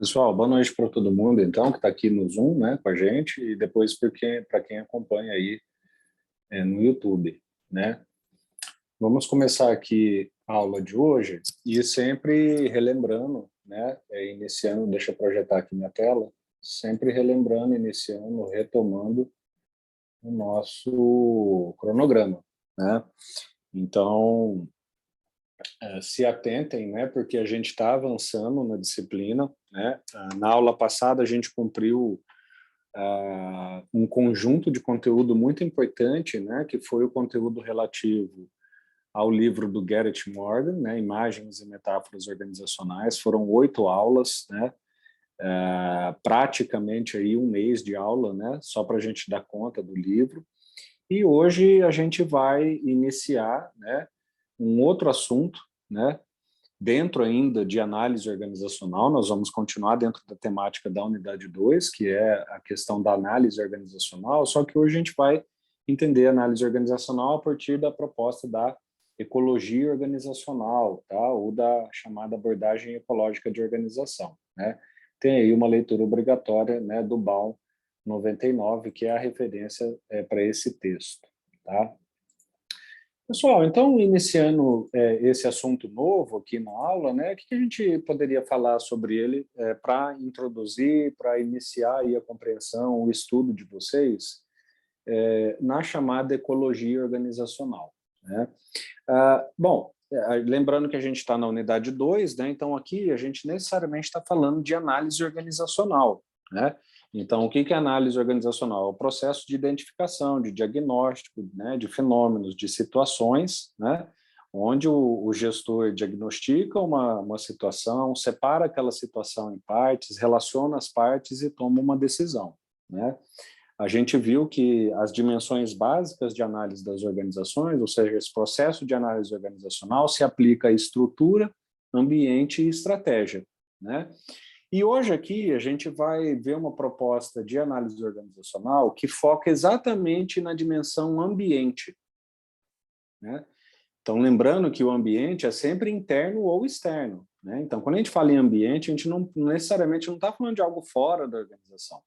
Pessoal, boa noite para todo mundo, então, que está aqui no Zoom, né, com a gente, e depois para quem acompanha aí no YouTube, né. Vamos começar aqui a aula de hoje e sempre relembrando, né, iniciando, deixa eu projetar aqui minha tela, sempre relembrando, iniciando, retomando o nosso cronograma, né. Então, se atentem, né, porque a gente está avançando na disciplina, né. Na aula passada a gente cumpriu um conjunto de conteúdo muito importante, né, que foi o conteúdo relativo ao livro do Garrett Morgan, né, Imagens e Metáforas Organizacionais. Foram 8 aulas, né, praticamente aí um mês de aula, né, só para a gente dar conta do livro. E hoje a gente vai iniciar, né, um outro assunto, né, dentro ainda de análise organizacional. Nós vamos continuar dentro da temática da unidade 2, que é a questão da análise organizacional, só que hoje a gente vai entender a análise organizacional a partir da proposta da ecologia organizacional, tá? Ou da chamada abordagem ecológica de organização, né? Tem aí uma leitura obrigatória, né, do Baum 99, que é a referência para esse texto, tá? Pessoal, então, iniciando esse assunto novo aqui na aula, né, o que a gente poderia falar sobre ele para introduzir, para iniciar aí a compreensão, o estudo de vocês na chamada ecologia organizacional, né? Bom, lembrando que a gente está na unidade 2, né, então aqui a gente necessariamente está falando de análise organizacional, né? Então, o que é análise organizacional? É o processo de identificação, de diagnóstico, né, de fenômenos, de situações, né, onde o gestor diagnostica uma situação, separa aquela situação em partes, relaciona as partes e toma uma decisão, né? A gente viu que as dimensões básicas de análise das organizações, ou seja, esse processo de análise organizacional, se aplica à estrutura, ambiente e estratégia, né? E hoje aqui a gente vai ver uma proposta de análise organizacional que foca exatamente na dimensão ambiente, né? Então, lembrando que o ambiente é sempre interno ou externo, né? Então, quando a gente fala em ambiente, a gente não necessariamente não está falando de algo fora da organização.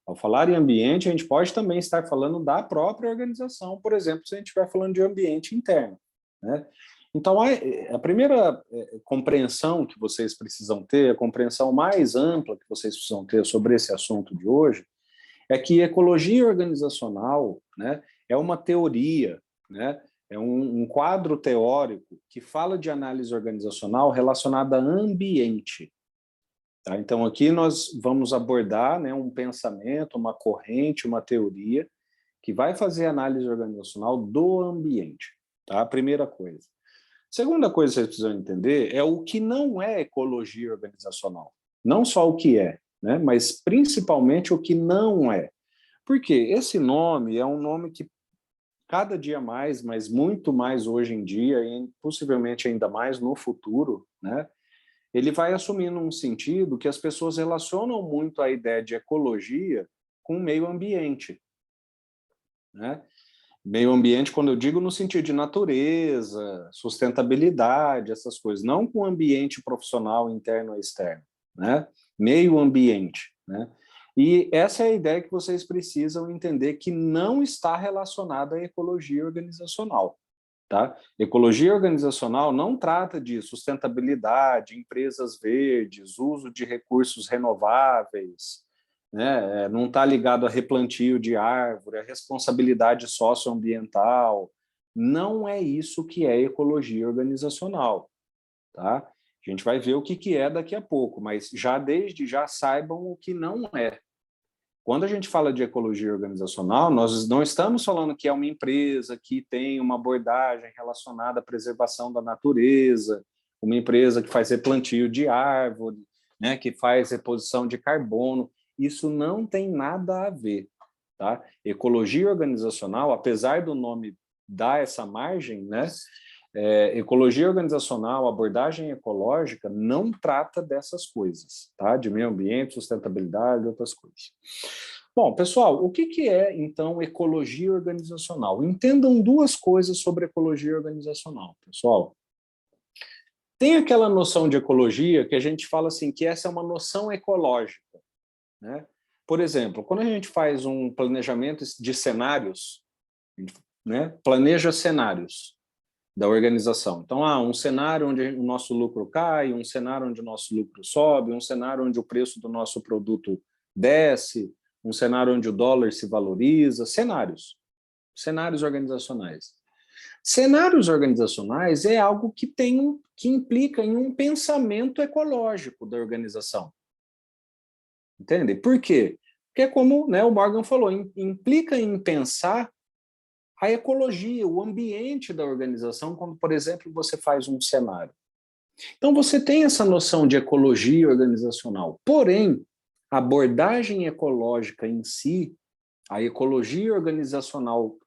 Ao falar em ambiente, a gente pode também estar falando da própria organização, por exemplo, se a gente estiver falando de ambiente interno, né? Então, a primeira compreensão que vocês precisam ter, a compreensão mais ampla que vocês precisam ter sobre esse assunto de hoje, é que ecologia organizacional, né, é uma teoria, né, é um quadro teórico que fala de análise organizacional relacionada a ambiente. Tá? Então, aqui nós vamos abordar, né, um pensamento, uma corrente, uma teoria que vai fazer análise organizacional do ambiente. Tá? Primeira coisa. Segunda coisa que vocês precisam entender é o que não é ecologia organizacional. Não só o que é, né, mas principalmente o que não é. Por quê? Esse nome é um nome que cada dia mais, mas muito mais hoje em dia, e possivelmente ainda mais no futuro, né, ele vai assumindo um sentido que as pessoas relacionam muito a ideia de ecologia com o meio ambiente, né? Meio ambiente, quando eu digo no sentido de natureza, sustentabilidade, essas coisas, não com ambiente profissional interno e externo, né? Meio ambiente, né? E essa é a ideia que vocês precisam entender que não está relacionada à ecologia organizacional. Tá? Ecologia organizacional não trata de sustentabilidade, empresas verdes, uso de recursos renováveis, né? Não está ligado a replantio de árvore, a responsabilidade socioambiental. Não é isso que é ecologia organizacional. Tá? A gente vai ver o que é daqui a pouco, mas já desde já saibam o que não é. Quando a gente fala de ecologia organizacional, nós não estamos falando que é uma empresa que tem uma abordagem relacionada à preservação da natureza, uma empresa que faz replantio de árvore, né, que faz reposição de carbono. Isso não tem nada a ver. Tá? Ecologia organizacional, apesar do nome dar essa margem, né, ecologia organizacional, abordagem ecológica, não trata dessas coisas, tá? De meio ambiente, sustentabilidade e outras coisas. Bom, pessoal, o que é, então, ecologia organizacional? Entendam duas coisas sobre ecologia organizacional, pessoal. Tem aquela noção de ecologia que a gente fala assim, que essa é uma noção ecológica, né? Por exemplo, quando a gente faz um planejamento de cenários, né, planeja cenários da organização. Então, um cenário onde o nosso lucro cai, um cenário onde o nosso lucro sobe, um cenário onde o preço do nosso produto desce, um cenário onde o dólar se valoriza, cenários organizacionais. Cenários organizacionais é algo que implica em um pensamento ecológico da organização. Entende? Por quê? Porque, como, né, o Morgan falou, implica em pensar a ecologia, o ambiente da organização, quando, por exemplo, você faz um cenário. Então, você tem essa noção de ecologia organizacional. Porém, a abordagem ecológica em si, a ecologia organizacional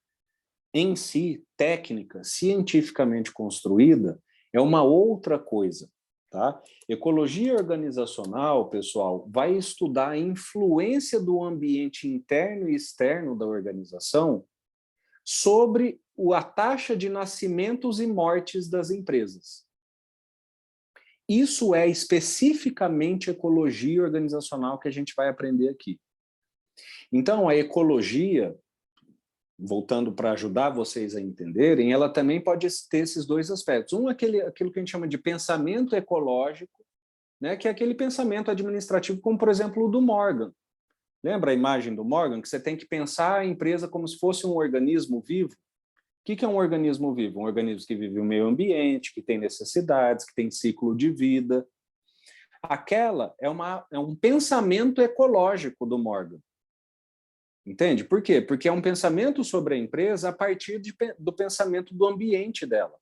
em si, técnica, cientificamente construída, é uma outra coisa. Tá? Ecologia organizacional, pessoal, vai estudar a influência do ambiente interno e externo da organização sobre a taxa de nascimentos e mortes das empresas. Isso é especificamente ecologia organizacional que a gente vai aprender aqui. Então, a ecologia, voltando para ajudar vocês a entenderem, ela também pode ter esses dois aspectos. Um, aquilo que a gente chama de pensamento ecológico, né, que é aquele pensamento administrativo, como, por exemplo, o do Morgan. Lembra a imagem do Morgan? Que você tem que pensar a empresa como se fosse um organismo vivo. O que é um organismo vivo? Um organismo que vive no meio ambiente, que tem necessidades, que tem ciclo de vida. Aquela é um pensamento ecológico do Morgan. Entende? Por quê? Porque é um pensamento sobre a empresa a partir do pensamento do ambiente dela.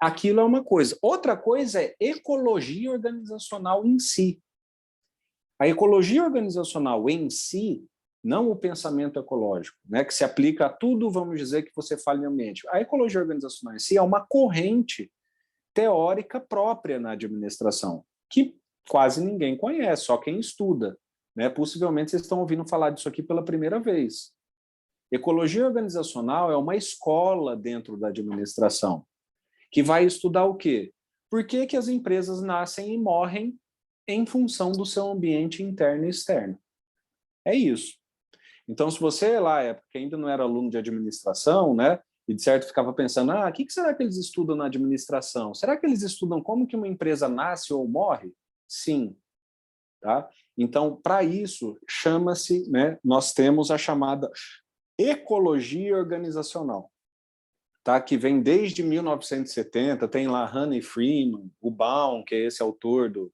Aquilo é uma coisa. Outra coisa é ecologia organizacional em si. A ecologia organizacional em si, não o pensamento ecológico, né, que se aplica a tudo, vamos dizer, que você fala em ambiente. A ecologia organizacional em si é uma corrente teórica própria na administração, que quase ninguém conhece, só quem estuda. Né? Possivelmente vocês estão ouvindo falar disso aqui pela primeira vez. Ecologia organizacional é uma escola dentro da administração, que vai estudar o quê? Por que as empresas nascem e morrem em função do seu ambiente interno e externo. É isso. Então, se você lá, época, ainda não era aluno de administração, né, e de certo ficava pensando, o que será que eles estudam na administração? Será que eles estudam como que uma empresa nasce ou morre? Sim. Tá? Então, para isso, chama-se, né, nós temos a chamada ecologia organizacional, tá? Que vem desde 1970, tem lá Honey Freeman, o Baum, que é esse autor do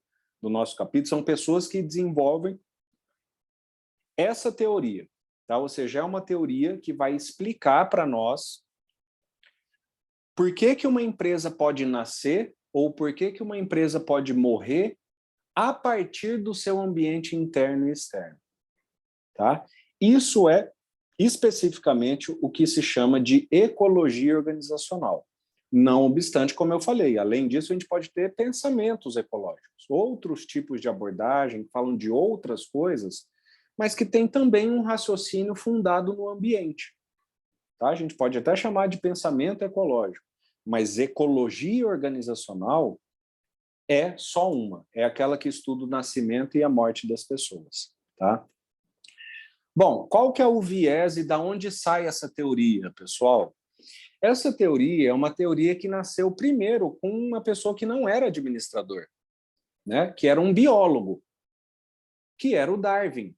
nosso capítulo, são pessoas que desenvolvem essa teoria, tá? Ou seja, é uma teoria que vai explicar para nós por que uma empresa pode nascer ou por que uma empresa pode morrer a partir do seu ambiente interno e externo, tá? Isso é especificamente o que se chama de ecologia organizacional. Não obstante, como eu falei, além disso, a gente pode ter pensamentos ecológicos, outros tipos de abordagem que falam de outras coisas, mas que tem também um raciocínio fundado no ambiente. Tá? A gente pode até chamar de pensamento ecológico, mas ecologia organizacional é só uma, é aquela que estuda o nascimento e a morte das pessoas. Tá? Bom, qual que é o viés e da onde sai essa teoria, pessoal? Essa teoria é uma teoria que nasceu primeiro com uma pessoa que não era administrador, né? Que era um biólogo, que era o Darwin.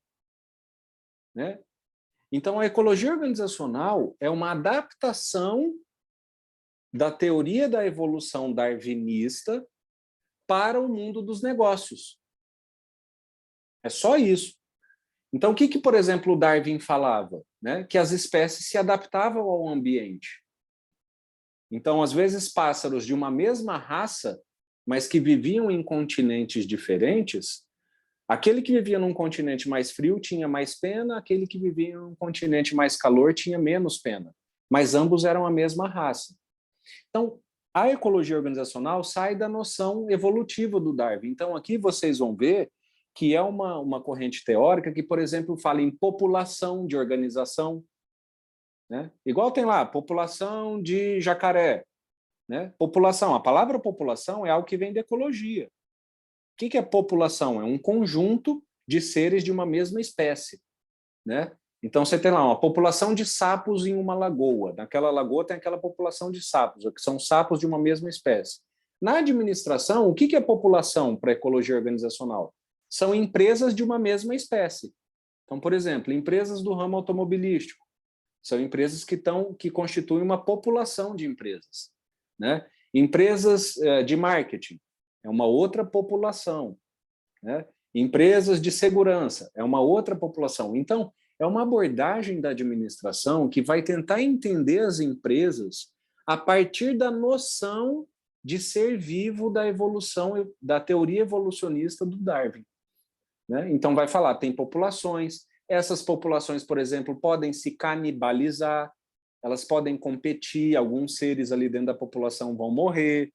Né? Então, a ecologia organizacional é uma adaptação da teoria da evolução darwinista para o mundo dos negócios. É só isso. Então, o que por exemplo, o Darwin falava? Né? Que as espécies se adaptavam ao ambiente. Então, às vezes, pássaros de uma mesma raça, mas que viviam em continentes diferentes, aquele que vivia num continente mais frio tinha mais pena, aquele que vivia em um continente mais calor tinha menos pena, mas ambos eram a mesma raça. Então, a ecologia organizacional sai da noção evolutiva do Darwin. Então, aqui vocês vão ver que é uma corrente teórica que, por exemplo, fala em população de organização, né? Igual tem lá, população de jacaré. né? População, a palavra população é algo que vem da ecologia. O que é população? É um conjunto de seres de uma mesma espécie, né? Então, você tem lá uma população de sapos em uma lagoa. Naquela lagoa tem aquela população de sapos, que são sapos de uma mesma espécie. Na administração, o que é população para a ecologia organizacional? São empresas de uma mesma espécie. Então, por exemplo, empresas do ramo automobilístico. São empresas que constituem uma população de empresas, né? Empresas de marketing é uma outra população, né? Empresas de segurança é uma outra população. Então, é uma abordagem da administração que vai tentar entender as empresas a partir da noção de ser vivo da evolução, da teoria evolucionista do Darwin, né? Então, vai falar, tem populações, essas populações, por exemplo, podem se canibalizar, elas podem competir, alguns seres ali dentro da população vão morrer,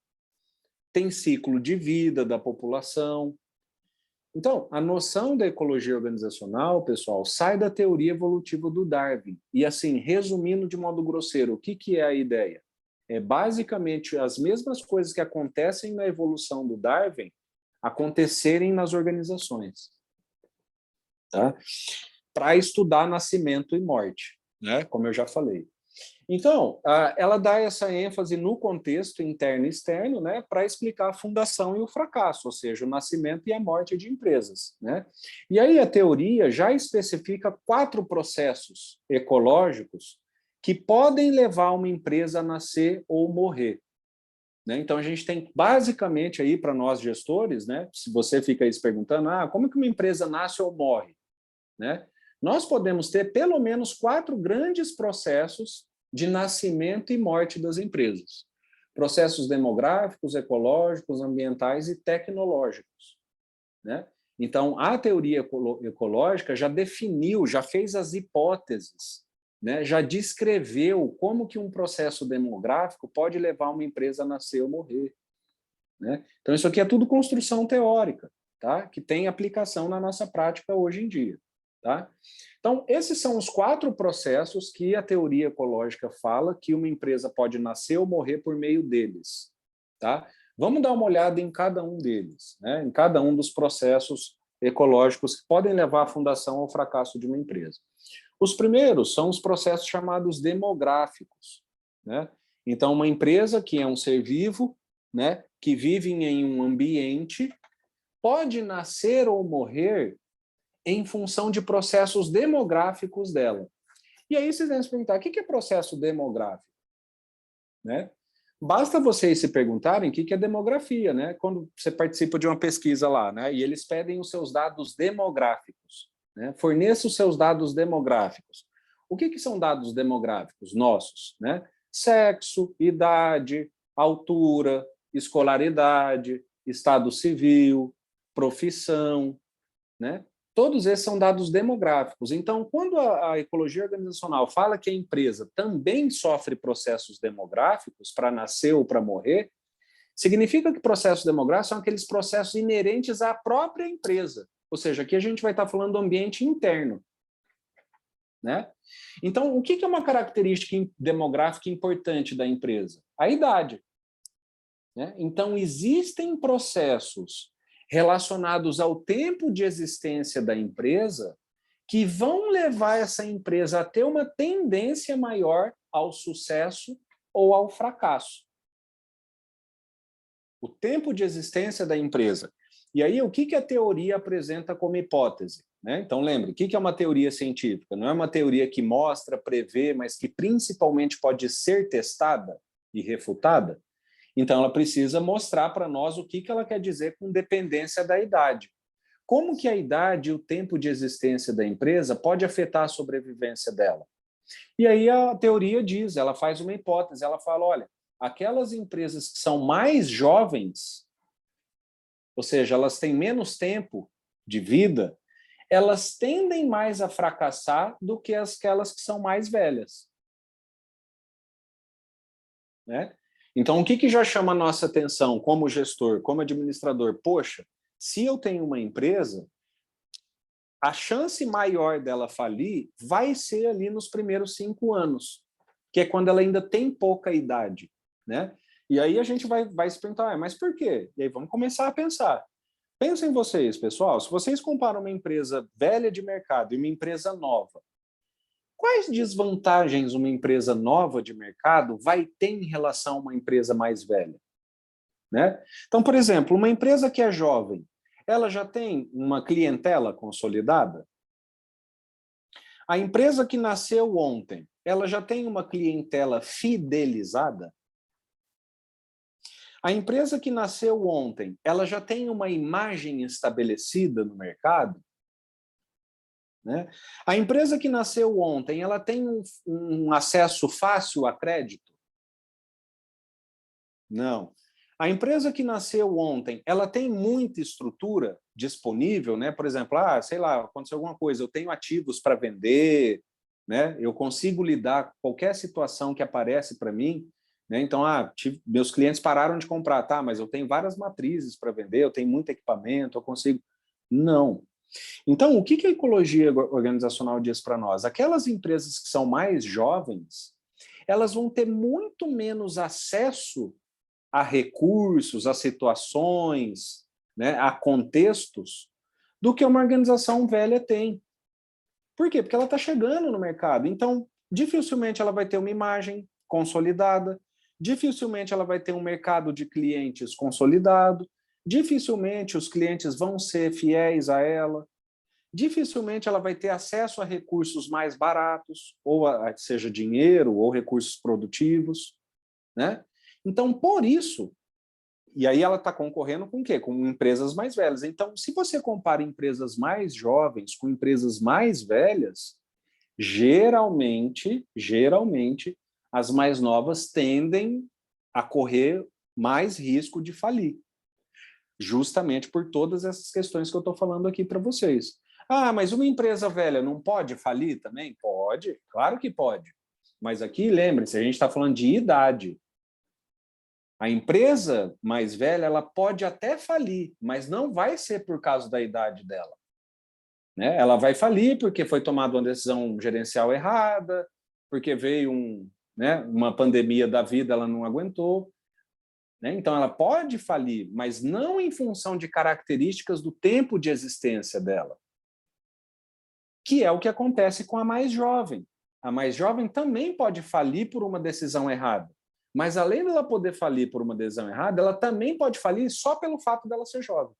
tem ciclo de vida da população. Então, a noção da ecologia organizacional, pessoal, sai da teoria evolutiva do Darwin. E, assim, resumindo de modo grosseiro, o que é a ideia? É basicamente as mesmas coisas que acontecem na evolução do Darwin acontecerem nas organizações, tá? Para estudar nascimento e morte, né? Como eu já falei. Então, ela dá essa ênfase no contexto interno e externo, né, para explicar a fundação e o fracasso, ou seja, o nascimento e a morte de empresas, né? E aí a teoria já especifica 4 processos ecológicos que podem levar uma empresa a nascer ou morrer, né? Então, a gente tem basicamente aí para nós gestores, né, se você fica aí se perguntando, como que uma empresa nasce ou morre, né? Nós podemos ter pelo menos 4 grandes processos de nascimento e morte das empresas. Processos demográficos, ecológicos, ambientais e tecnológicos, né? Então, a teoria ecológica já definiu, já fez as hipóteses, né? Já descreveu como que um processo demográfico pode levar uma empresa a nascer ou morrer, né? Então, isso aqui é tudo construção teórica, tá? Que tem aplicação na nossa prática hoje em dia. Tá? Então, esses são os 4 processos que a teoria ecológica fala que uma empresa pode nascer ou morrer por meio deles. Tá? Vamos dar uma olhada em cada um deles, né? Em cada um dos processos ecológicos que podem levar à fundação ou fracasso de uma empresa. Os primeiros são os processos chamados demográficos, né? Então, uma empresa que é um ser vivo, né, que vive em um ambiente, pode nascer ou morrer em função de processos demográficos dela. E aí vocês vão se perguntar, o que é processo demográfico? Né? Basta vocês se perguntarem o que é demografia, né? Quando você participa de uma pesquisa lá, né? E eles pedem os seus dados demográficos, né? Forneça os seus dados demográficos. O que são dados demográficos nossos, né? Sexo, idade, altura, escolaridade, estado civil, profissão, né? Todos esses são dados demográficos. Então, quando a ecologia organizacional fala que a empresa também sofre processos demográficos para nascer ou para morrer, significa que processos demográficos são aqueles processos inerentes à própria empresa. Ou seja, aqui a gente vai estar falando do ambiente interno, né? Então, o que é uma característica demográfica importante da empresa? A idade, né? Então, existem processos relacionados ao tempo de existência da empresa que vão levar essa empresa a ter uma tendência maior ao sucesso ou ao fracasso. O tempo de existência da empresa. E aí, o que a teoria apresenta como hipótese? Né? Então, lembre, o que é uma teoria científica? Não é uma teoria que mostra, prevê, mas que principalmente pode ser testada e refutada? Então, ela precisa mostrar para nós o que ela quer dizer com dependência da idade. Como que a idade e o tempo de existência da empresa pode afetar a sobrevivência dela? E aí a teoria diz, ela faz uma hipótese, ela fala, olha, aquelas empresas que são mais jovens, ou seja, elas têm menos tempo de vida, elas tendem mais a fracassar do que aquelas que são mais velhas, né? Então, o que já chama a nossa atenção como gestor, como administrador? Poxa, se eu tenho uma empresa, a chance maior dela falir vai ser ali nos primeiros 5 anos, que é quando ela ainda tem pouca idade, né? E aí a gente vai se perguntar, mas por quê? E aí vamos começar a pensar. Pensem vocês, pessoal, se vocês comparam uma empresa velha de mercado e uma empresa nova, quais desvantagens uma empresa nova de mercado vai ter em relação a uma empresa mais velha? Né? Então, por exemplo, uma empresa que é jovem, ela já tem uma clientela consolidada? A empresa que nasceu ontem, ela já tem uma clientela fidelizada? A empresa que nasceu ontem, ela já tem uma imagem estabelecida no mercado? Né? A empresa que nasceu ontem, ela tem um acesso fácil a crédito? Não. A empresa que nasceu ontem, ela tem muita estrutura disponível, né? Por exemplo, sei lá, aconteceu alguma coisa, eu tenho ativos para vender, né? Eu consigo lidar com qualquer situação que aparece para mim, né? Então, meus clientes pararam de comprar, tá? Mas eu tenho várias matrizes para vender, eu tenho muito equipamento, eu consigo. Não. Então, o que a ecologia organizacional diz para nós? Aquelas empresas que são mais jovens, elas vão ter muito menos acesso a recursos, a situações, né, a contextos, do que uma organização velha tem. Por quê? Porque ela está chegando no mercado. Então, dificilmente ela vai ter uma imagem consolidada, dificilmente ela vai ter um mercado de clientes consolidado, dificilmente os clientes vão ser fiéis a ela, dificilmente ela vai ter acesso a recursos mais baratos, ou seja dinheiro ou recursos produtivos, né? Então, por isso, e aí ela está concorrendo com o quê? Com empresas mais velhas. Então, se você compara empresas mais jovens com empresas mais velhas, geralmente, as mais novas tendem a correr mais risco de falir, justamente por todas essas questões que eu estou falando aqui para vocês. Mas uma empresa velha não pode falir também? Pode, claro que pode. Mas aqui, lembre-se, a gente está falando de idade. A empresa mais velha, ela pode até falir, mas não vai ser por causa da idade dela. Né? Ela vai falir porque foi tomada uma decisão gerencial errada, porque veio uma pandemia da vida, ela não aguentou. Né? Então, ela pode falir, mas não em função de características do tempo de existência dela, que é o que acontece com a mais jovem. A mais jovem também pode falir por uma decisão errada. Mas, além dela poder falir por uma decisão errada, ela também pode falir só pelo fato dela ser jovem.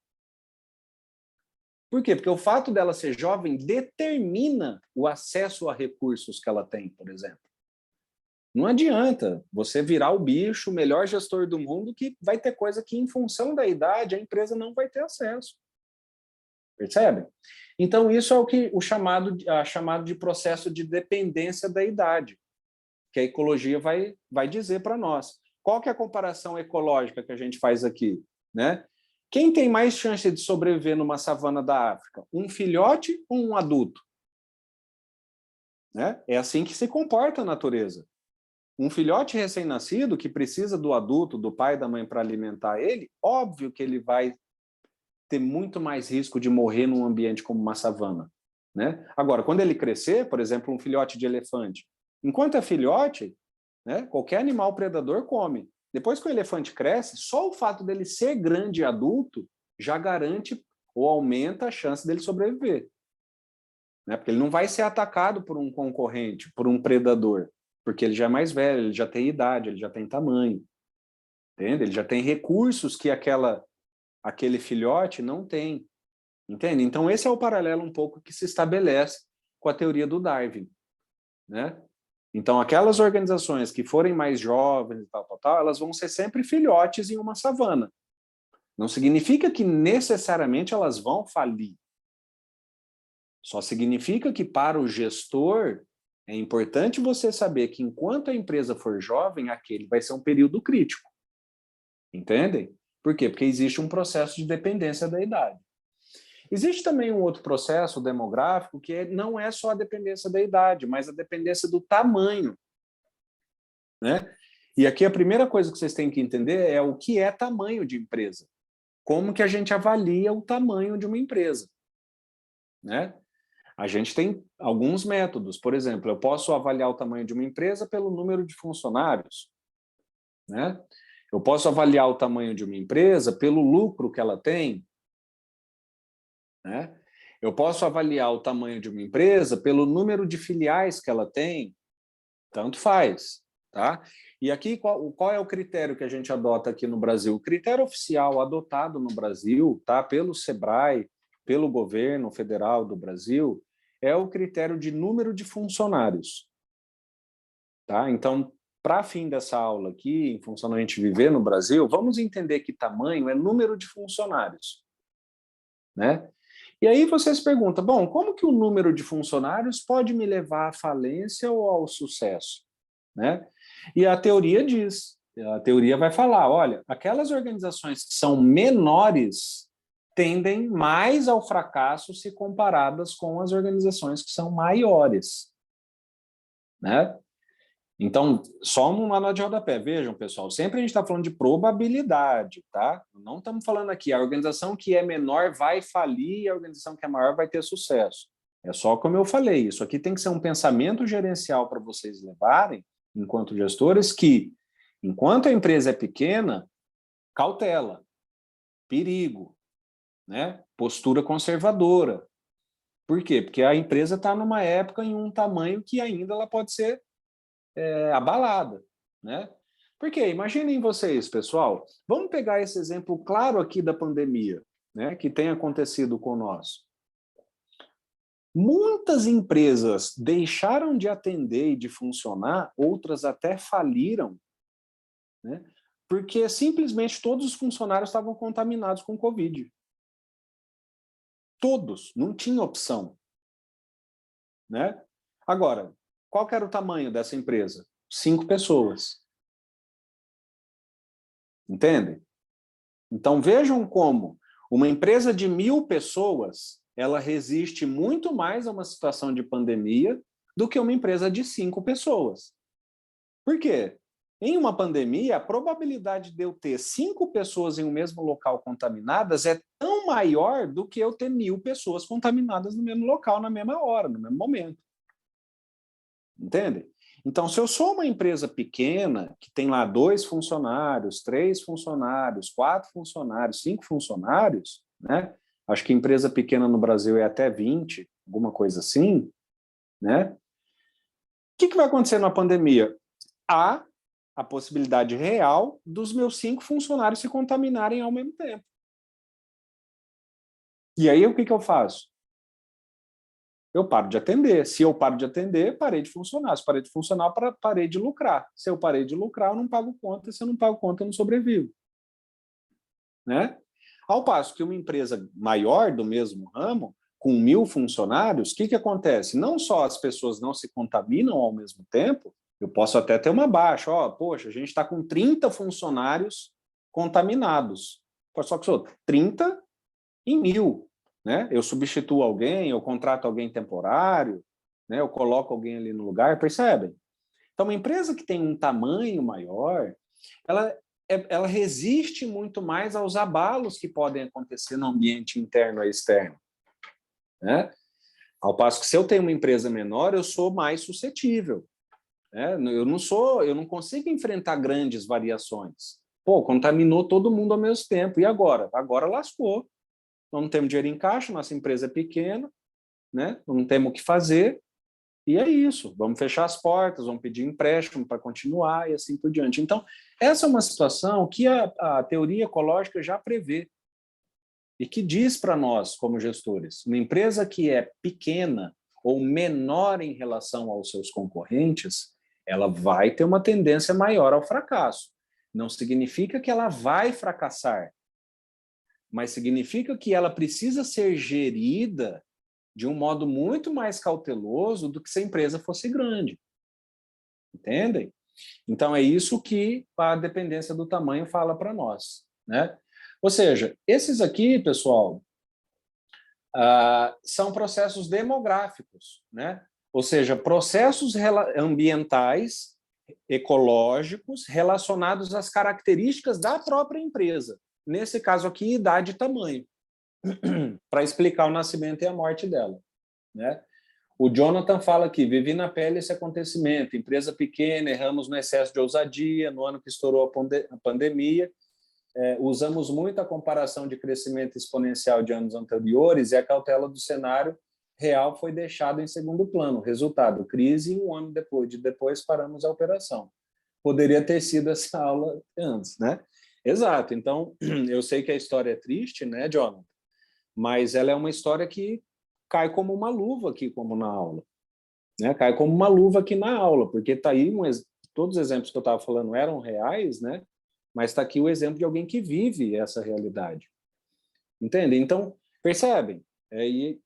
Por quê? Porque o fato dela ser jovem determina o acesso a recursos que ela tem, por exemplo. Não adianta você virar o bicho, o melhor gestor do mundo, que vai ter coisa que, em função da idade, a empresa não vai ter acesso. Percebe? Então, isso é o chamado de processo de dependência da idade, que a ecologia vai dizer para nós. Qual que é a comparação ecológica que a gente faz aqui? Né? Quem tem mais chance de sobreviver numa savana da África? Um filhote ou um adulto? Né? É assim que se comporta a natureza. Um filhote recém-nascido que precisa do adulto, do pai e da mãe para alimentar ele, óbvio que ele vai ter muito mais risco de morrer num ambiente como uma savana. Né? Agora, quando ele crescer, por exemplo, um filhote de elefante, enquanto é filhote, né, qualquer animal predador come. Depois que o elefante cresce, só o fato dele ser grande e adulto já garante ou aumenta a chance dele sobreviver. Né? Porque ele não vai ser atacado por um concorrente, por um predador, porque ele já é mais velho, ele já tem idade, ele já tem tamanho. Entende? Ele já tem recursos que aquele filhote não tem. Entende? Então, esse é o paralelo um pouco que se estabelece com a teoria do Darwin. Né? Então, aquelas organizações que forem mais jovens e tal, elas vão ser sempre filhotes em uma savana. Não significa que necessariamente elas vão falir. Só significa que para o gestor é importante você saber que enquanto a empresa for jovem, aquele vai ser um período crítico. Entendem? Por quê? Porque existe um processo de dependência da idade. Existe também um outro processo demográfico que não é só a dependência da idade, mas a dependência do tamanho. Né? E aqui a primeira coisa que vocês têm que entender é o que é tamanho de empresa. Como que a gente avalia o tamanho de uma empresa. Né? A gente tem alguns métodos. Por exemplo, eu posso avaliar o tamanho de uma empresa pelo número de funcionários. Né? Eu posso avaliar o tamanho de uma empresa pelo lucro que ela tem, né? Eu posso avaliar o tamanho de uma empresa pelo número de filiais que ela tem, tanto faz, tá? E aqui, qual é o critério que a gente adota aqui no Brasil? O critério oficial adotado no Brasil, tá? Pelo SEBRAE, pelo governo federal do Brasil, é o critério de número de funcionários, tá? Então, para fim dessa aula aqui, em função da gente viver no Brasil, vamos entender que tamanho é número de funcionários, né? E aí você se pergunta, bom, como que o número de funcionários pode me levar à falência ou ao sucesso, né? E a teoria diz, a teoria vai falar, olha, aquelas organizações que são menores tendem mais ao fracasso se comparadas com as organizações que são maiores, né? Então, só uma nota de rodapé. Vejam, pessoal, sempre a gente está falando de probabilidade, tá? Não estamos falando aqui, a organização que é menor vai falir e a organização que é maior vai ter sucesso. É só como eu falei, isso aqui tem que ser um pensamento gerencial para vocês levarem, enquanto gestores, que, enquanto a empresa é pequena, cautela, perigo, né? Postura conservadora. Por quê? Porque a empresa está numa época em um tamanho que ainda ela pode ser abalada, né? Porque imaginem vocês, pessoal, vamos pegar esse exemplo claro aqui da pandemia, né, que tem acontecido conosco. Muitas empresas deixaram de atender e de funcionar, outras até faliram, né, porque simplesmente todos os funcionários estavam contaminados com Covid. Todos, não tinha opção, né? Agora, qual que era o tamanho dessa empresa? 5 pessoas. Entendem? Então, vejam como uma empresa de 1.000 pessoas, ela resiste muito mais a uma situação de pandemia do que uma empresa de 5 pessoas. Por quê? Em uma pandemia, a probabilidade de eu ter 5 pessoas em um mesmo local contaminadas é tão maior do que eu ter 1.000 pessoas contaminadas no mesmo local, na mesma hora, no mesmo momento. Entende? Então, se eu sou uma empresa pequena, que tem lá 2 funcionários, 3 funcionários, 4 funcionários, 5 funcionários, né? Acho que empresa pequena no Brasil é até 20, alguma coisa assim, né? O que vai acontecer na pandemia? Há a possibilidade real dos meus 5 funcionários se contaminarem ao mesmo tempo. E aí, o que eu faço? Eu paro de atender. Se eu paro de atender, parei de funcionar. Se parei de funcionar, parei de lucrar. Se eu parei de lucrar, eu não pago conta. Se eu não pago conta, eu não sobrevivo. Né? Ao passo que uma empresa maior do mesmo ramo, com 1.000 funcionários, o que acontece? Não só as pessoas não se contaminam ao mesmo tempo, eu posso até ter uma baixa. Poxa, a gente está com 30 funcionários contaminados. Só que sou 30 em 1.000. Né? Eu substituo alguém, eu contrato alguém temporário, né? Eu coloco alguém ali no lugar, percebem? Então, uma empresa que tem um tamanho maior, ela resiste muito mais aos abalos que podem acontecer no ambiente interno e externo. Né? Ao passo que, se eu tenho uma empresa menor, eu sou mais suscetível. Né? Eu não consigo enfrentar grandes variações. Pô, contaminou todo mundo ao mesmo tempo. E agora? Agora lascou. Nós não temos dinheiro em caixa, nossa empresa é pequena, né? Não temos o que fazer, e é isso. Vamos fechar as portas, vamos pedir empréstimo para continuar e assim por diante. Então, essa é uma situação que a teoria ecológica já prevê e que diz para nós, como gestores, uma empresa que é pequena ou menor em relação aos seus concorrentes, ela vai ter uma tendência maior ao fracasso. Não significa que ela vai fracassar, mas significa que ela precisa ser gerida de um modo muito mais cauteloso do que se a empresa fosse grande. Entendem? Então, é isso que a dependência do tamanho fala para nós. Né? Ou seja, esses aqui, pessoal, são processos demográficos, né? Ou seja, processos ambientais, ecológicos, relacionados às características da própria empresa. Nesse caso aqui, idade e tamanho, para explicar o nascimento e a morte dela. Né? O Jonathan fala aqui, vivi na pele esse acontecimento, empresa pequena, erramos no excesso de ousadia, no ano que estourou a pandemia, usamos muito a comparação de crescimento exponencial de anos anteriores e a cautela do cenário real foi deixada em segundo plano. Resultado, crise, e um ano depois paramos a operação. Poderia ter sido essa aula antes, né? Exato. Então, eu sei que a história é triste, né, Jonathan? Mas ela é uma história que cai como uma luva aqui, como na aula. Né? Cai como uma luva aqui na aula, porque está aí, todos os exemplos que eu estava falando eram reais, né? Mas está aqui o exemplo de alguém que vive essa realidade. Entende? Então, percebem? E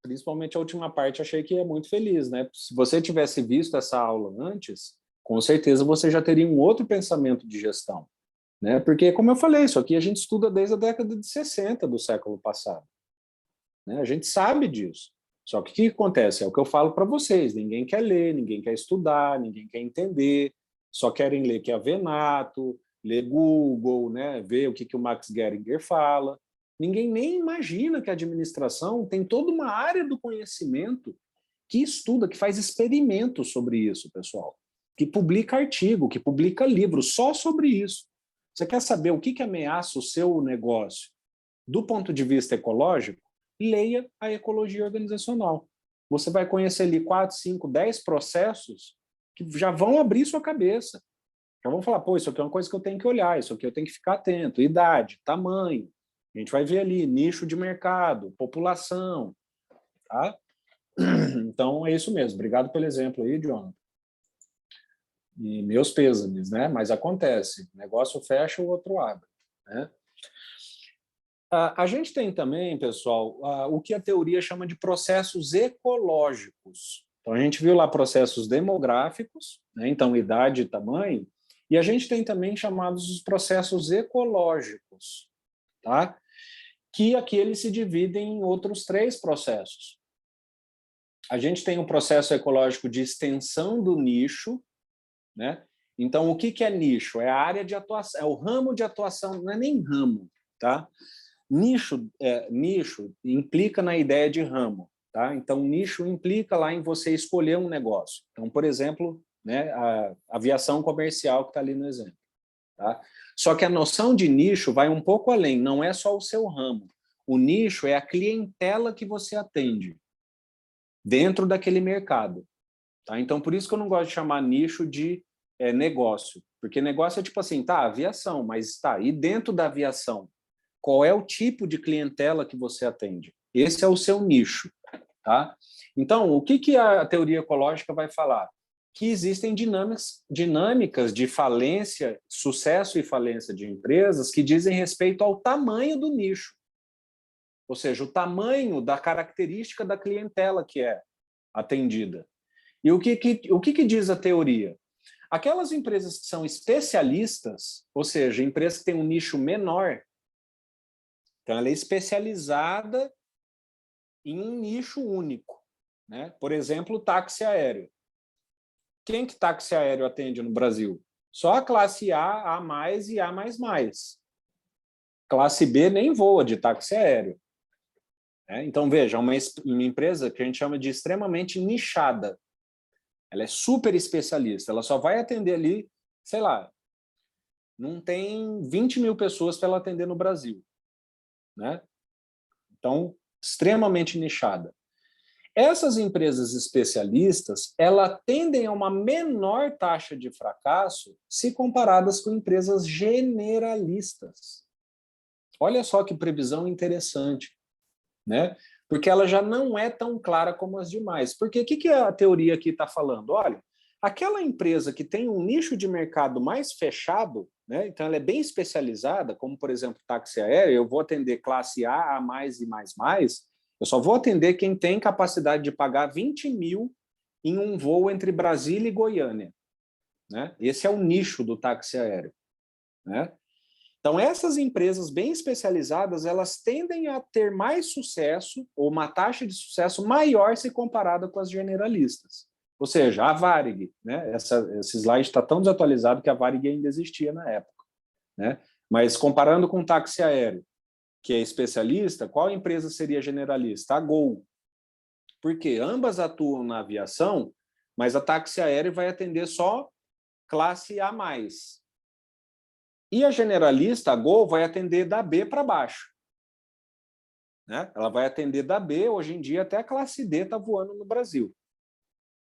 principalmente a última parte, achei que é muito feliz, né? Se você tivesse visto essa aula antes, com certeza você já teria um outro pensamento de gestão, né? Porque, como eu falei, isso aqui a gente estuda desde a década de 60 do século passado. Né? A gente sabe disso. Só que o que acontece? É o que eu falo para vocês, ninguém quer ler, ninguém quer estudar, ninguém quer entender, só querem ler Chiavenato, ler Google, né? Ver o que o Max Geringer fala. Ninguém nem imagina que a administração tem toda uma área do conhecimento que estuda, que faz experimentos sobre isso, pessoal, que publica artigo, que publica livro só sobre isso. Você quer saber o que ameaça o seu negócio do ponto de vista ecológico? Leia a ecologia organizacional. Você vai conhecer ali 4, 5, 10 processos que já vão abrir sua cabeça. Já vão falar, pô, isso aqui é uma coisa que eu tenho que olhar, isso aqui eu tenho que ficar atento, idade, tamanho. A gente vai ver ali nicho de mercado, população. Tá? Então, é isso mesmo. Obrigado pelo exemplo aí, Jonathan. E meus pêsames, né? Mas acontece. O negócio fecha, o outro abre. Né? A gente tem também, pessoal, o que a teoria chama de processos ecológicos. Então, a gente viu lá processos demográficos, né? Então, idade e tamanho, e a gente tem também chamados os processos ecológicos, tá? Que aqui eles se dividem em outros 3 processos. A gente tem o processo ecológico de extensão do nicho, né? Então, o que é nicho? É a área de atuação, é o ramo de atuação, não é nem ramo, tá? Nicho implica na ideia de ramo, tá? Então, nicho implica lá em você escolher um negócio. Então, por exemplo, né, a aviação comercial que está ali no exemplo. Tá? Só que a noção de nicho vai um pouco além, não é só o seu ramo. O nicho é a clientela que você atende dentro daquele mercado. Tá? Então, por isso que eu não gosto de chamar nicho de negócio, porque negócio é tipo assim, tá, aviação, mas tá, e dentro da aviação? Qual é o tipo de clientela que você atende? Esse é o seu nicho. Tá? Então, o que a teoria ecológica vai falar? Que existem dinâmicas de falência, sucesso e falência de empresas que dizem respeito ao tamanho do nicho. Ou seja, o tamanho da característica da clientela que é atendida. E o que diz a teoria? Aquelas empresas que são especialistas, ou seja, empresas que têm um nicho menor, então ela é especializada em um nicho único. Né? Por exemplo, o táxi aéreo. Quem que táxi aéreo atende no Brasil? Só a classe A, A+, e A++. Classe B nem voa de táxi aéreo. Então, veja, uma empresa que a gente chama de extremamente nichada. Ela é super especialista, ela só vai atender ali, sei lá, não tem 20 mil pessoas para ela atender no Brasil. Né? Então, extremamente nichada. Essas empresas especialistas, elas tendem a uma menor taxa de fracasso se comparadas com empresas generalistas. Olha só que previsão interessante, né? Porque ela já não é tão clara como as demais. Porque o que a teoria aqui está falando? Olha, aquela empresa que tem um nicho de mercado mais fechado, né? Então ela é bem especializada, como, por exemplo, táxi aéreo, eu vou atender classe A, A+, e mais, eu só vou atender quem tem capacidade de pagar 20 mil em um voo entre Brasília e Goiânia. Né? Esse é o nicho do táxi aéreo. Né? Então, essas empresas bem especializadas, elas tendem a ter mais sucesso, ou uma taxa de sucesso maior se comparada com as generalistas. Ou seja, a Varig, né? Esse slide está tão desatualizado que a Varig ainda existia na época. Né? Mas comparando com o táxi aéreo, que é especialista, qual empresa seria generalista? A Gol. porque ambas atuam na aviação, mas a táxi aéreo vai atender só classe A+. E a generalista, a Gol, vai atender da B para baixo. Né? Ela vai atender da B, hoje em dia até a classe D está voando no Brasil.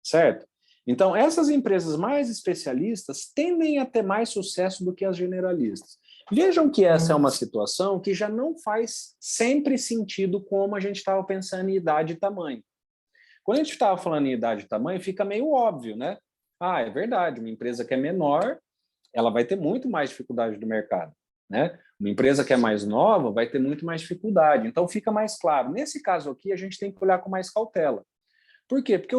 Certo? Então, essas empresas mais especialistas tendem a ter mais sucesso do que as generalistas. Vejam que essa é uma situação que já não faz sempre sentido como a gente estava pensando em idade e tamanho. Quando a gente estava falando em idade e tamanho, fica meio óbvio, né? Ah, é verdade, uma empresa que é menor, ela vai ter muito mais dificuldade do mercado. Né? Uma empresa que é mais nova vai ter muito mais dificuldade. Então, fica mais claro. Nesse caso aqui, a gente tem que olhar com mais cautela. Por quê? Porque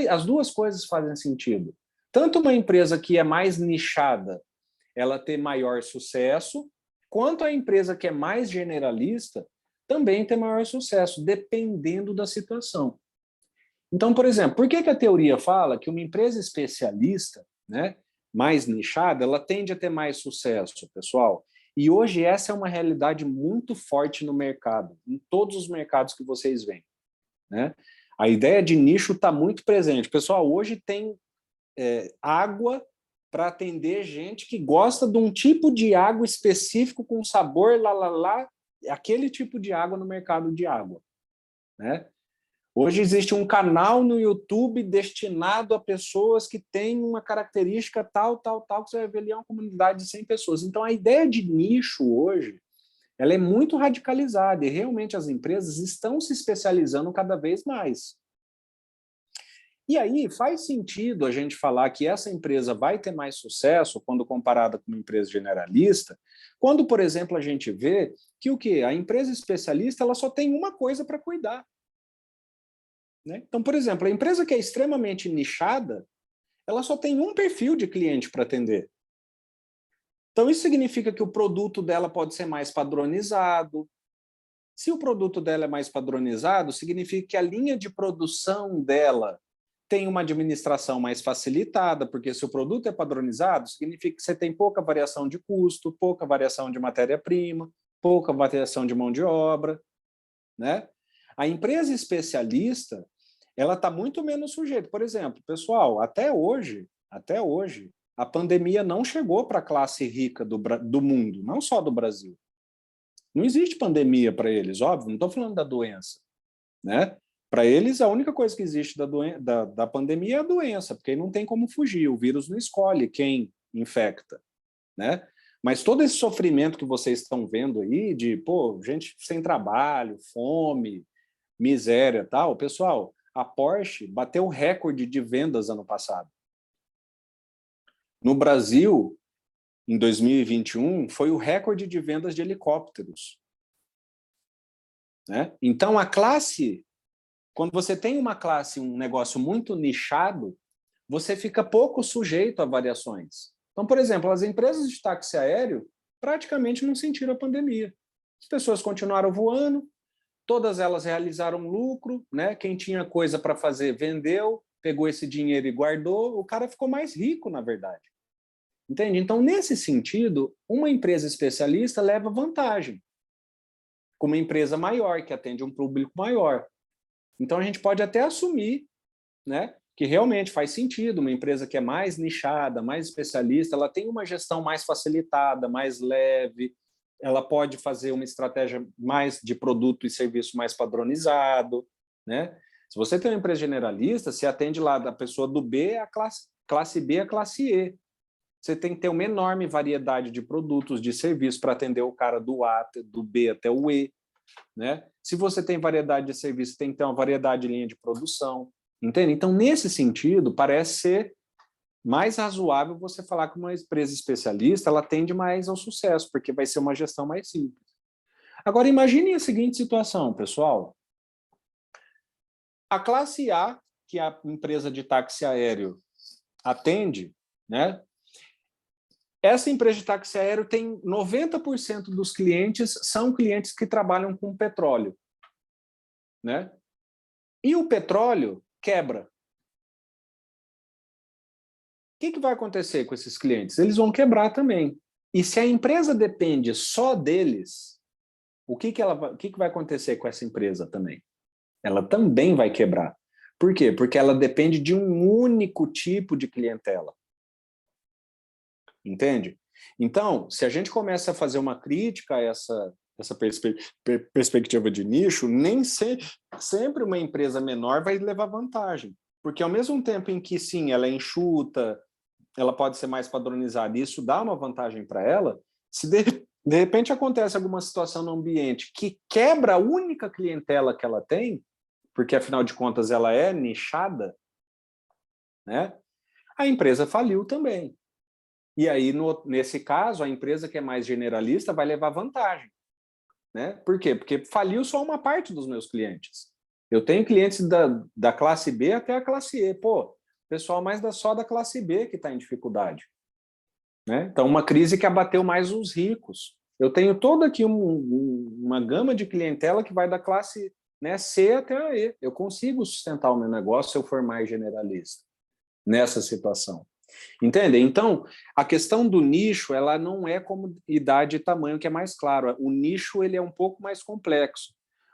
as duas coisas fazem sentido. Tanto uma empresa que é mais nichada, ela ter maior sucesso, quanto a empresa que é mais generalista, também ter maior sucesso, dependendo da situação. Então, por exemplo, por que a teoria fala que uma empresa especialista, né, mais nichada, ela tende a ter mais sucesso, pessoal? E hoje essa é uma realidade muito forte no mercado, em todos os mercados que vocês veem. Né? A ideia de nicho está muito presente. Pessoal, hoje tem água para atender gente que gosta de um tipo de água específico com sabor, aquele tipo de água no mercado de água. Né? Hoje existe um canal no YouTube destinado a pessoas que têm uma característica tal, que você vai ver ali uma comunidade de 100 pessoas. Então, a ideia de nicho hoje, ela é muito radicalizada e realmente as empresas estão se especializando cada vez mais. E aí faz sentido a gente falar que essa empresa vai ter mais sucesso quando comparada com uma empresa generalista, quando, por exemplo, a gente vê que o quê? A empresa especialista ela só tem uma coisa para cuidar. Né? Então, por exemplo, a empresa que é extremamente nichada, ela só tem um perfil de cliente para atender. Então, isso significa que o produto dela pode ser mais padronizado. Se o produto dela é mais padronizado, significa que a linha de produção dela tem uma administração mais facilitada, porque se o produto é padronizado, significa que você tem pouca variação de custo, pouca variação de matéria-prima, pouca variação de mão de obra. Né? A empresa especialista, ela está muito menos sujeita. Por exemplo, pessoal, até hoje, a pandemia não chegou para a classe rica do mundo, não só do Brasil. Não existe pandemia para eles, óbvio, não estou falando da doença. Né? Para eles, a única coisa que existe da pandemia é a doença, porque não tem como fugir, o vírus não escolhe quem infecta. Né? Mas todo esse sofrimento que vocês estão vendo aí, de gente sem trabalho, fome, miséria, tal, pessoal, a Porsche bateu o recorde de vendas ano passado. No Brasil, em 2021, foi o recorde de vendas de helicópteros. Né? Então, a classe, quando você tem uma classe, um negócio muito nichado, você fica pouco sujeito a variações. Então, por exemplo, as empresas de táxi aéreo praticamente não sentiram a pandemia. As pessoas continuaram voando, todas elas realizaram lucro, né? Quem tinha coisa para fazer vendeu, pegou esse dinheiro e guardou, o cara ficou mais rico, na verdade. Entende? Então, nesse sentido, uma empresa especialista leva vantagem, com uma empresa maior, que atende um público maior. Então, a gente pode até assumir, né, que realmente faz sentido, uma empresa que é mais nichada, mais especialista, ela tem uma gestão mais facilitada, mais leve, ela pode fazer uma estratégia mais de produto e serviço mais padronizado. Né? Se você tem uma empresa generalista, você atende lá da pessoa do B à classe B à classe E. Você tem que ter uma enorme variedade de produtos, de serviços para atender o cara do A, do B até o E. Né? Se você tem variedade de serviços, tem que ter uma variedade de linha de produção. Entende? Então, nesse sentido, parece ser mais razoável você falar que uma empresa especialista ela tende mais ao sucesso, porque vai ser uma gestão mais simples. Agora, imagine a seguinte situação, pessoal. A classe A, que a empresa de táxi aéreo atende, né? Essa empresa de táxi aéreo tem 90% dos clientes são clientes que trabalham com petróleo. Né? E o petróleo quebra. O que vai acontecer com esses clientes? Eles vão quebrar também. E se a empresa depende só deles, o que vai acontecer com essa empresa também? Ela também vai quebrar. Por quê? Porque ela depende de um único tipo de clientela. Entende? Então, se a gente começa a fazer uma crítica a essa perspectiva de nicho, nem sempre uma empresa menor vai levar vantagem. Porque ao mesmo tempo em que, sim, ela é enxuta, ela pode ser mais padronizada, e isso dá uma vantagem para ela, se de repente acontece alguma situação no ambiente que quebra a única clientela que ela tem, porque afinal de contas ela é nichada, né? A empresa faliu também. E aí, nesse caso, a empresa que é mais generalista vai levar vantagem. Né? Por quê? Porque faliu só uma parte dos meus clientes. Eu tenho clientes da classe B até a classe E. Pô, pessoal mais só da classe B que está em dificuldade. Né? Então, uma crise que abateu mais os ricos. Eu tenho toda aqui uma gama de clientela que vai da classe, né, C até a E. Eu consigo sustentar o meu negócio se eu for mais generalista nessa situação. Entende? Então, a questão do nicho, ela não é como idade e tamanho, que é mais claro. O nicho, ele é um pouco mais complexo.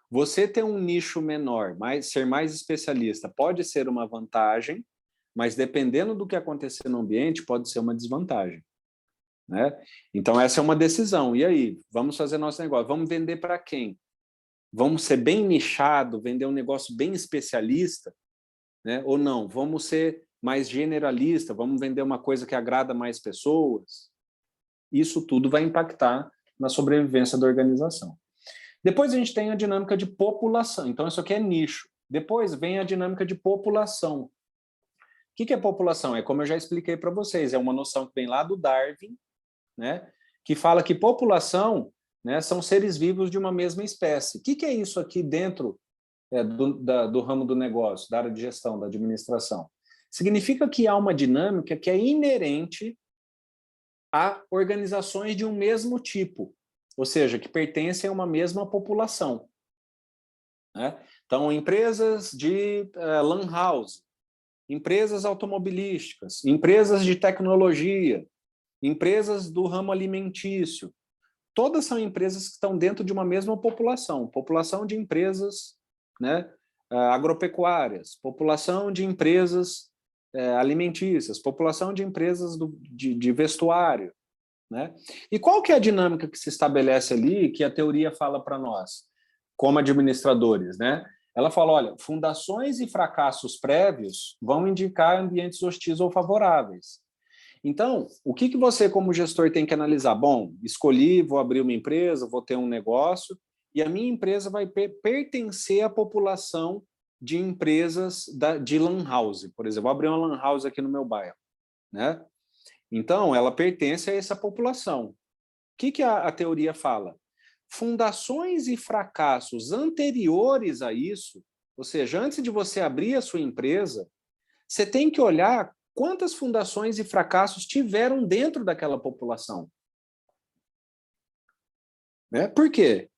Você ter um nicho menor, ser mais especialista, pode ser uma vantagem, mas dependendo do que acontecer no ambiente, pode ser uma desvantagem. Né? Então, essa é uma decisão. E aí, vamos fazer nosso negócio. Vamos vender para quem? Vamos ser bem nichado, vender um negócio bem especialista? Né? Ou não? Vamos ser mais generalista, vamos vender uma coisa que agrada mais pessoas? Isso tudo vai impactar na sobrevivência da organização. Depois a gente tem a dinâmica de população. Então, isso aqui é nicho. Depois vem a dinâmica de população. O que é população? É como eu já expliquei para vocês, é uma noção que vem lá do Darwin, né, que fala que população, né, são seres vivos de uma mesma espécie. O que é isso aqui dentro do ramo do negócio, da área de gestão, da administração? Significa que há uma dinâmica que é inerente a organizações de um mesmo tipo, ou seja, que pertencem a uma mesma população. Né? Então, empresas de lan house, empresas automobilísticas, empresas de tecnologia, empresas do ramo alimentício, todas são empresas que estão dentro de uma mesma população de empresas, né, agropecuárias, população de empresas alimentícias, população de empresas de vestuário. Né? E qual que é a dinâmica que se estabelece ali, que a teoria fala para nós, como administradores? Né? Ela fala, olha, fundações e fracassos prévios vão indicar ambientes hostis ou favoráveis. Então, o que você, como gestor, tem que analisar? Bom, escolhi, vou abrir uma empresa, vou ter um negócio, e a minha empresa vai pertencer à população de empresas de lan house. Por exemplo, vou abrir uma lan house aqui no meu bairro. Né? Então, ela pertence a essa população. O que a teoria fala? Fundações e fracassos anteriores a isso, ou seja, antes de você abrir a sua empresa, você tem que olhar quantas fundações e fracassos tiveram dentro daquela população. Né? Por quê?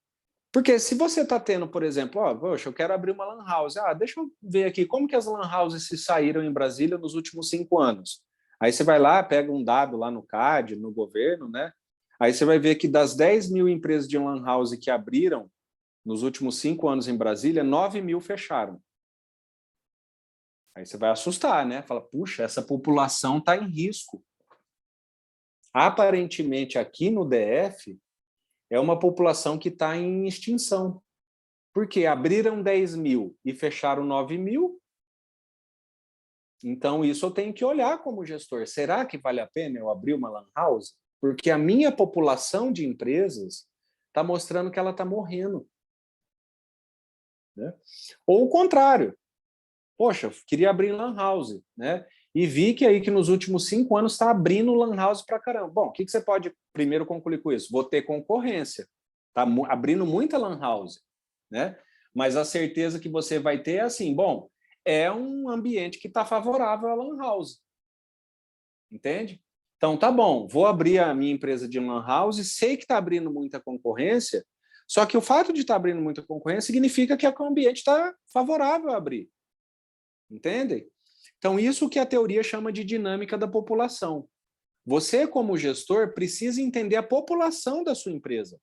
Porque se você está tendo, por exemplo, poxa, eu quero abrir uma lan house. Deixa eu ver aqui como que as lan houses se saíram em Brasília nos últimos 5 anos. Aí você vai lá, pega um dado lá no CAD, no governo, né? Aí você vai ver que das 10 mil empresas de lan house que abriram nos últimos 5 anos em Brasília, 9 mil fecharam. Aí você vai assustar, né? Fala, puxa, essa população está em risco. Aparentemente, aqui no DF, é uma população que está em extinção. Porque abriram 10 mil e fecharam 9 mil. Então, isso eu tenho que olhar como gestor. Será que vale a pena eu abrir uma lan house? Porque a minha população de empresas está mostrando que ela está morrendo. Né? Ou o contrário. Poxa, queria abrir lan house, né? E vi que aí que nos últimos 5 anos está abrindo lan house para caramba. Bom, o que você pode primeiro concluir com isso? Vou ter concorrência. Está abrindo muita lan house, né? Mas a certeza que você vai ter é assim, bom, é um ambiente que está favorável à lan house. Entende? Então, tá bom, vou abrir a minha empresa de lan house, sei que está abrindo muita concorrência, só que o fato de estar abrindo muita concorrência significa que o ambiente está favorável a abrir. Entendem? Então, isso que a teoria chama de dinâmica da população. Você, como gestor, precisa entender a população da sua empresa.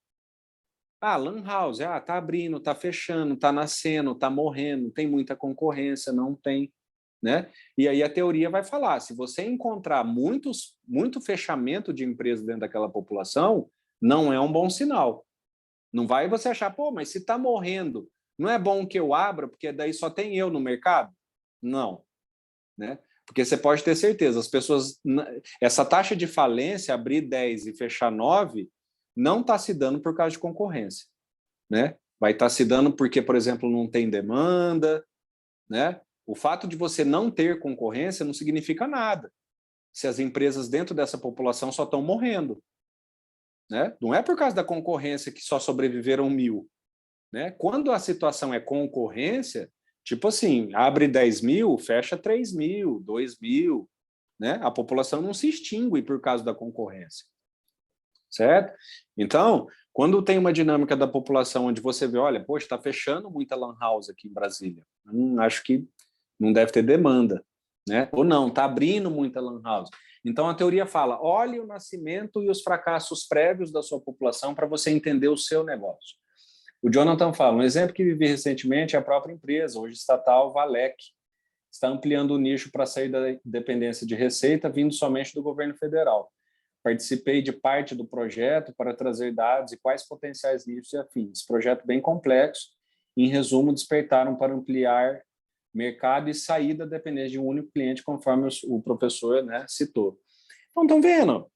Ah, lan house, tá abrindo, tá fechando, tá nascendo, tá morrendo, tem muita concorrência, não tem, né? E aí a teoria vai falar, se você encontrar muito fechamento de empresas dentro daquela população, não é um bom sinal. Não vai você achar, pô, mas se está morrendo, não é bom que eu abra, porque daí só tem eu no mercado? Não, né? Porque você pode ter certeza, as pessoas, essa taxa de falência, abrir 10 e fechar 9, não está se dando por causa de concorrência, né? Vai estar se dando porque, por exemplo, não tem demanda, né? O fato de você não ter concorrência não significa nada, se as empresas dentro dessa população só estão morrendo, né? Não é por causa da concorrência que só sobreviveram 1.000, né? Quando a situação é concorrência, tipo assim, abre 10.000, fecha 3.000, 2.000, né? A população não se extingue por causa da concorrência, certo? Então, quando tem uma dinâmica da população onde você vê, olha, poxa, está fechando muita lan house aqui em Brasília, acho que não deve ter demanda, né? Ou não, está abrindo muita lan house. Então, a teoria fala, olhe o nascimento e os fracassos prévios da sua população para você entender o seu negócio. O Jonathan fala, um exemplo que vivi recentemente é a própria empresa, hoje estatal, Valec, está ampliando o nicho para sair da dependência de receita, vindo somente do governo federal. Participei de parte do projeto para trazer dados e quais potenciais nichos e afins. Projeto bem complexo, em resumo, despertaram para ampliar mercado e sair da dependência de um único cliente, conforme o professor, né, citou. Então, estão vendo?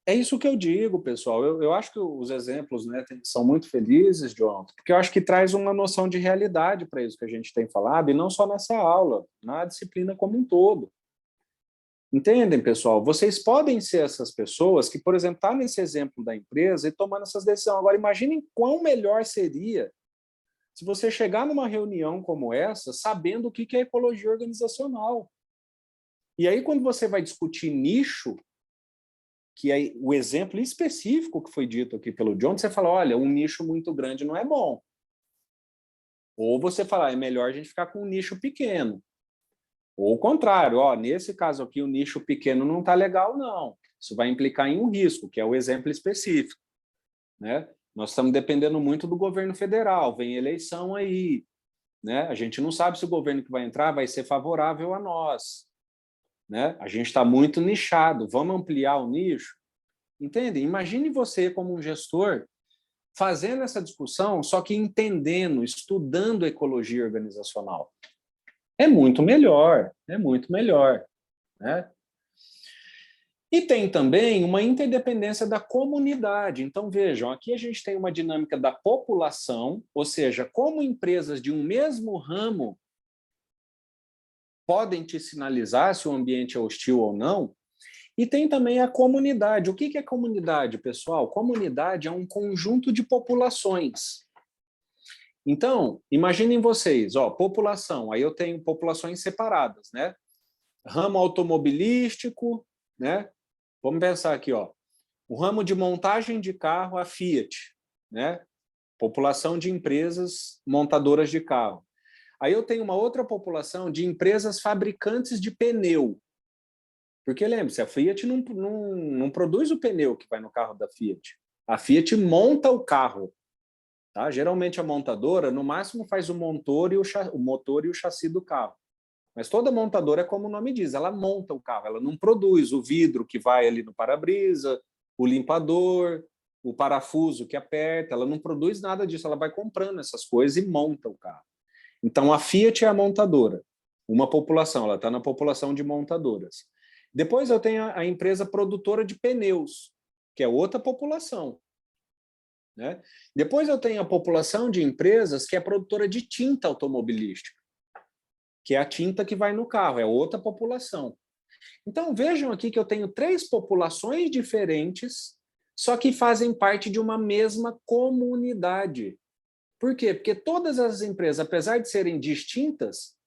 É isso que eu digo, pessoal. Eu acho que os exemplos, né, são muito felizes, Jonathan, porque eu acho que traz uma noção de realidade para isso que a gente tem falado, e não só nessa aula, na disciplina como um todo. Entendem, pessoal? Vocês podem ser essas pessoas que, por exemplo, estão nesse exemplo da empresa e tomando essas decisões. Agora, imaginem quão melhor seria se você chegar numa reunião como essa sabendo o que é ecologia organizacional. E aí, quando você vai discutir nicho, que é o exemplo específico que foi dito aqui pelo John, você fala, olha, um nicho muito grande não é bom. Ou você fala, é melhor a gente ficar com um nicho pequeno. Ou o contrário, nesse caso aqui, o nicho pequeno não está legal, não. Isso vai implicar em um risco, que é o exemplo específico, né? Nós estamos dependendo muito do governo federal, vem eleição aí, né? A gente não sabe se o governo que vai entrar vai ser favorável a nós, né? A gente está muito nichado, vamos ampliar o nicho? Entende? Imagine você como um gestor fazendo essa discussão, só que entendendo, estudando ecologia organizacional. É muito melhor, né? E tem também uma interdependência da comunidade. Então, vejam, aqui a gente tem uma dinâmica da população, ou seja, como empresas de um mesmo ramo podem te sinalizar se o ambiente é hostil ou não. E tem também a comunidade. O que é comunidade, pessoal? Comunidade é um conjunto de populações. Então, imaginem vocês, população, aí eu tenho populações separadas, né? Ramo automobilístico, né? Vamos pensar aqui, o ramo de montagem de carro, a Fiat, né? População de empresas montadoras de carro. Aí eu tenho uma outra população de empresas fabricantes de pneu. Porque lembre-se, a Fiat não produz o pneu que vai no carro da Fiat. A Fiat monta o carro. Tá? Geralmente a montadora, no máximo, faz o motor e o chassi do carro. Mas toda montadora é como o nome diz, ela monta o carro, ela não produz o vidro que vai ali no para-brisa, o limpador, o parafuso que aperta, ela não produz nada disso, ela vai comprando essas coisas e monta o carro. Então a Fiat é a montadora, uma população, ela está na população de montadoras. Depois eu tenho a empresa produtora de pneus, que é outra população. Né? Depois eu tenho a população de empresas que é produtora de tinta automobilística, que é a tinta que vai no carro, é outra população. Então vejam aqui que eu tenho 3 populações diferentes, só que fazem parte de uma mesma comunidade. Por quê? Porque todas as empresas, apesar de serem distintas,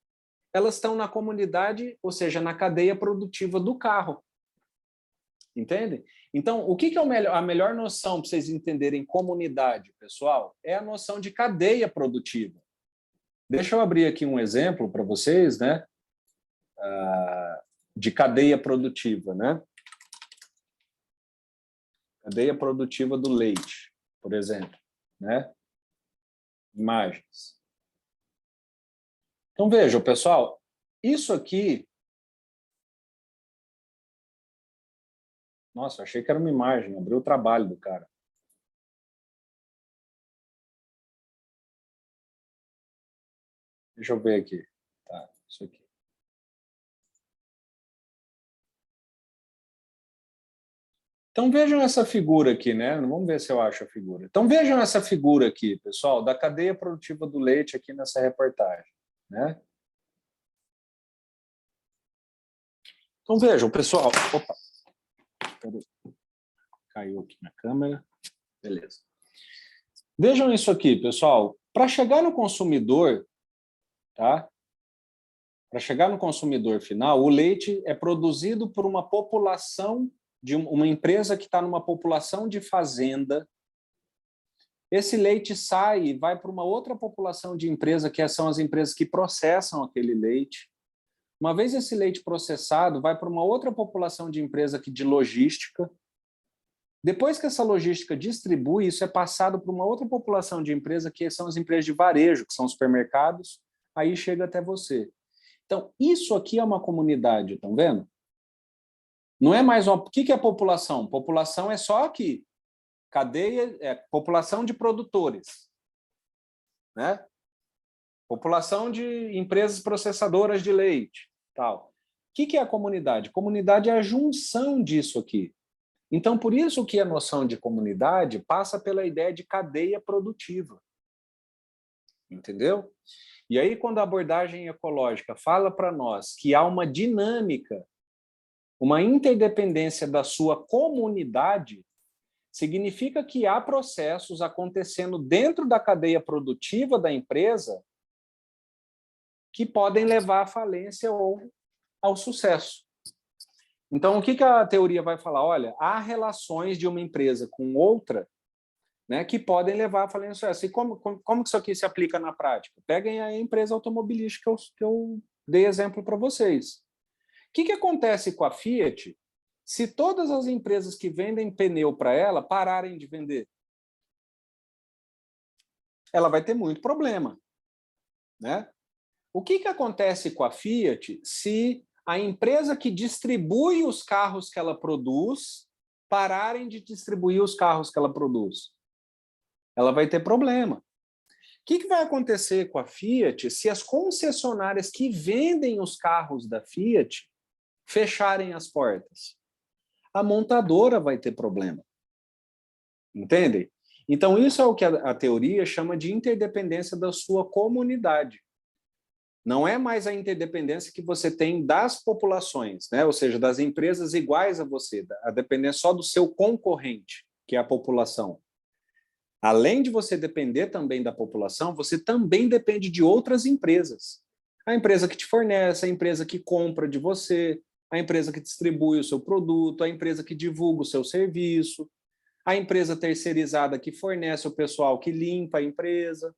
elas estão na comunidade, ou seja, na cadeia produtiva do carro. Entende? Então, o que é a melhor noção para vocês entenderem comunidade, pessoal? É a noção de cadeia produtiva. Deixa eu abrir aqui um exemplo para vocês, né? De cadeia produtiva, né? Cadeia produtiva do leite, por exemplo. né? Imagens. Então, vejam, pessoal, isso aqui... Nossa, achei que era uma imagem, abriu o trabalho do cara. Deixa eu ver aqui. Tá, isso aqui. Então, vejam essa figura aqui, né? Vamos ver se eu acho a figura. Então, vejam essa figura aqui, pessoal, da cadeia produtiva do leite aqui nessa reportagem, né? Então, vejam, pessoal... Opa! Peraí. Caiu aqui na câmera. Beleza. Vejam isso aqui, pessoal. Para chegar no consumidor, tá? Para chegar no consumidor final, o leite é produzido por uma população, de uma empresa que está numa população de fazenda. Esse leite sai e vai para uma outra população de empresa, que são as empresas que processam aquele leite. Uma vez esse leite processado, vai para uma outra população de empresa aqui de logística. Depois que essa logística distribui, isso é passado para uma outra população de empresa, que são as empresas de varejo, que são os supermercados, aí chega até você. Então, isso aqui é uma comunidade, estão vendo? Não é mais uma... O que é população? População é só aqui. Cadeia, população de produtores, né? População de empresas processadoras de leite, tal. O que é a comunidade? Comunidade é a junção disso aqui. Então, por isso que a noção de comunidade passa pela ideia de cadeia produtiva. Entendeu? E aí, quando a abordagem ecológica fala para nós que há uma dinâmica, uma interdependência da sua comunidade, significa que há processos acontecendo dentro da cadeia produtiva da empresa que podem levar à falência ou ao sucesso. Então, o que a teoria vai falar? Olha, há relações de uma empresa com outra, né, que podem levar à falência ou sucesso. E como isso aqui se aplica na prática? Peguem a empresa automobilística que eu dei exemplo para vocês. O que acontece com a Fiat se todas as empresas que vendem pneu para ela pararem de vender? Ela vai ter muito problema, né? O que acontece com a Fiat se a empresa que distribui os carros que ela produz pararem de distribuir os carros que ela produz? Ela vai ter problema. O que vai acontecer com a Fiat se as concessionárias que vendem os carros da Fiat fecharem as portas? A montadora vai ter problema. Entendem? Então, isso é o que a teoria chama de interdependência da sua comunidade. Não é mais a interdependência que você tem das populações, né? Ou seja, das empresas iguais a você, a depender só do seu concorrente, que é a população. Além de você depender também da população, você também depende de outras empresas. A empresa que te fornece, a empresa que compra de você, a empresa que distribui o seu produto, a empresa que divulga o seu serviço, a empresa terceirizada que fornece o pessoal que limpa a empresa.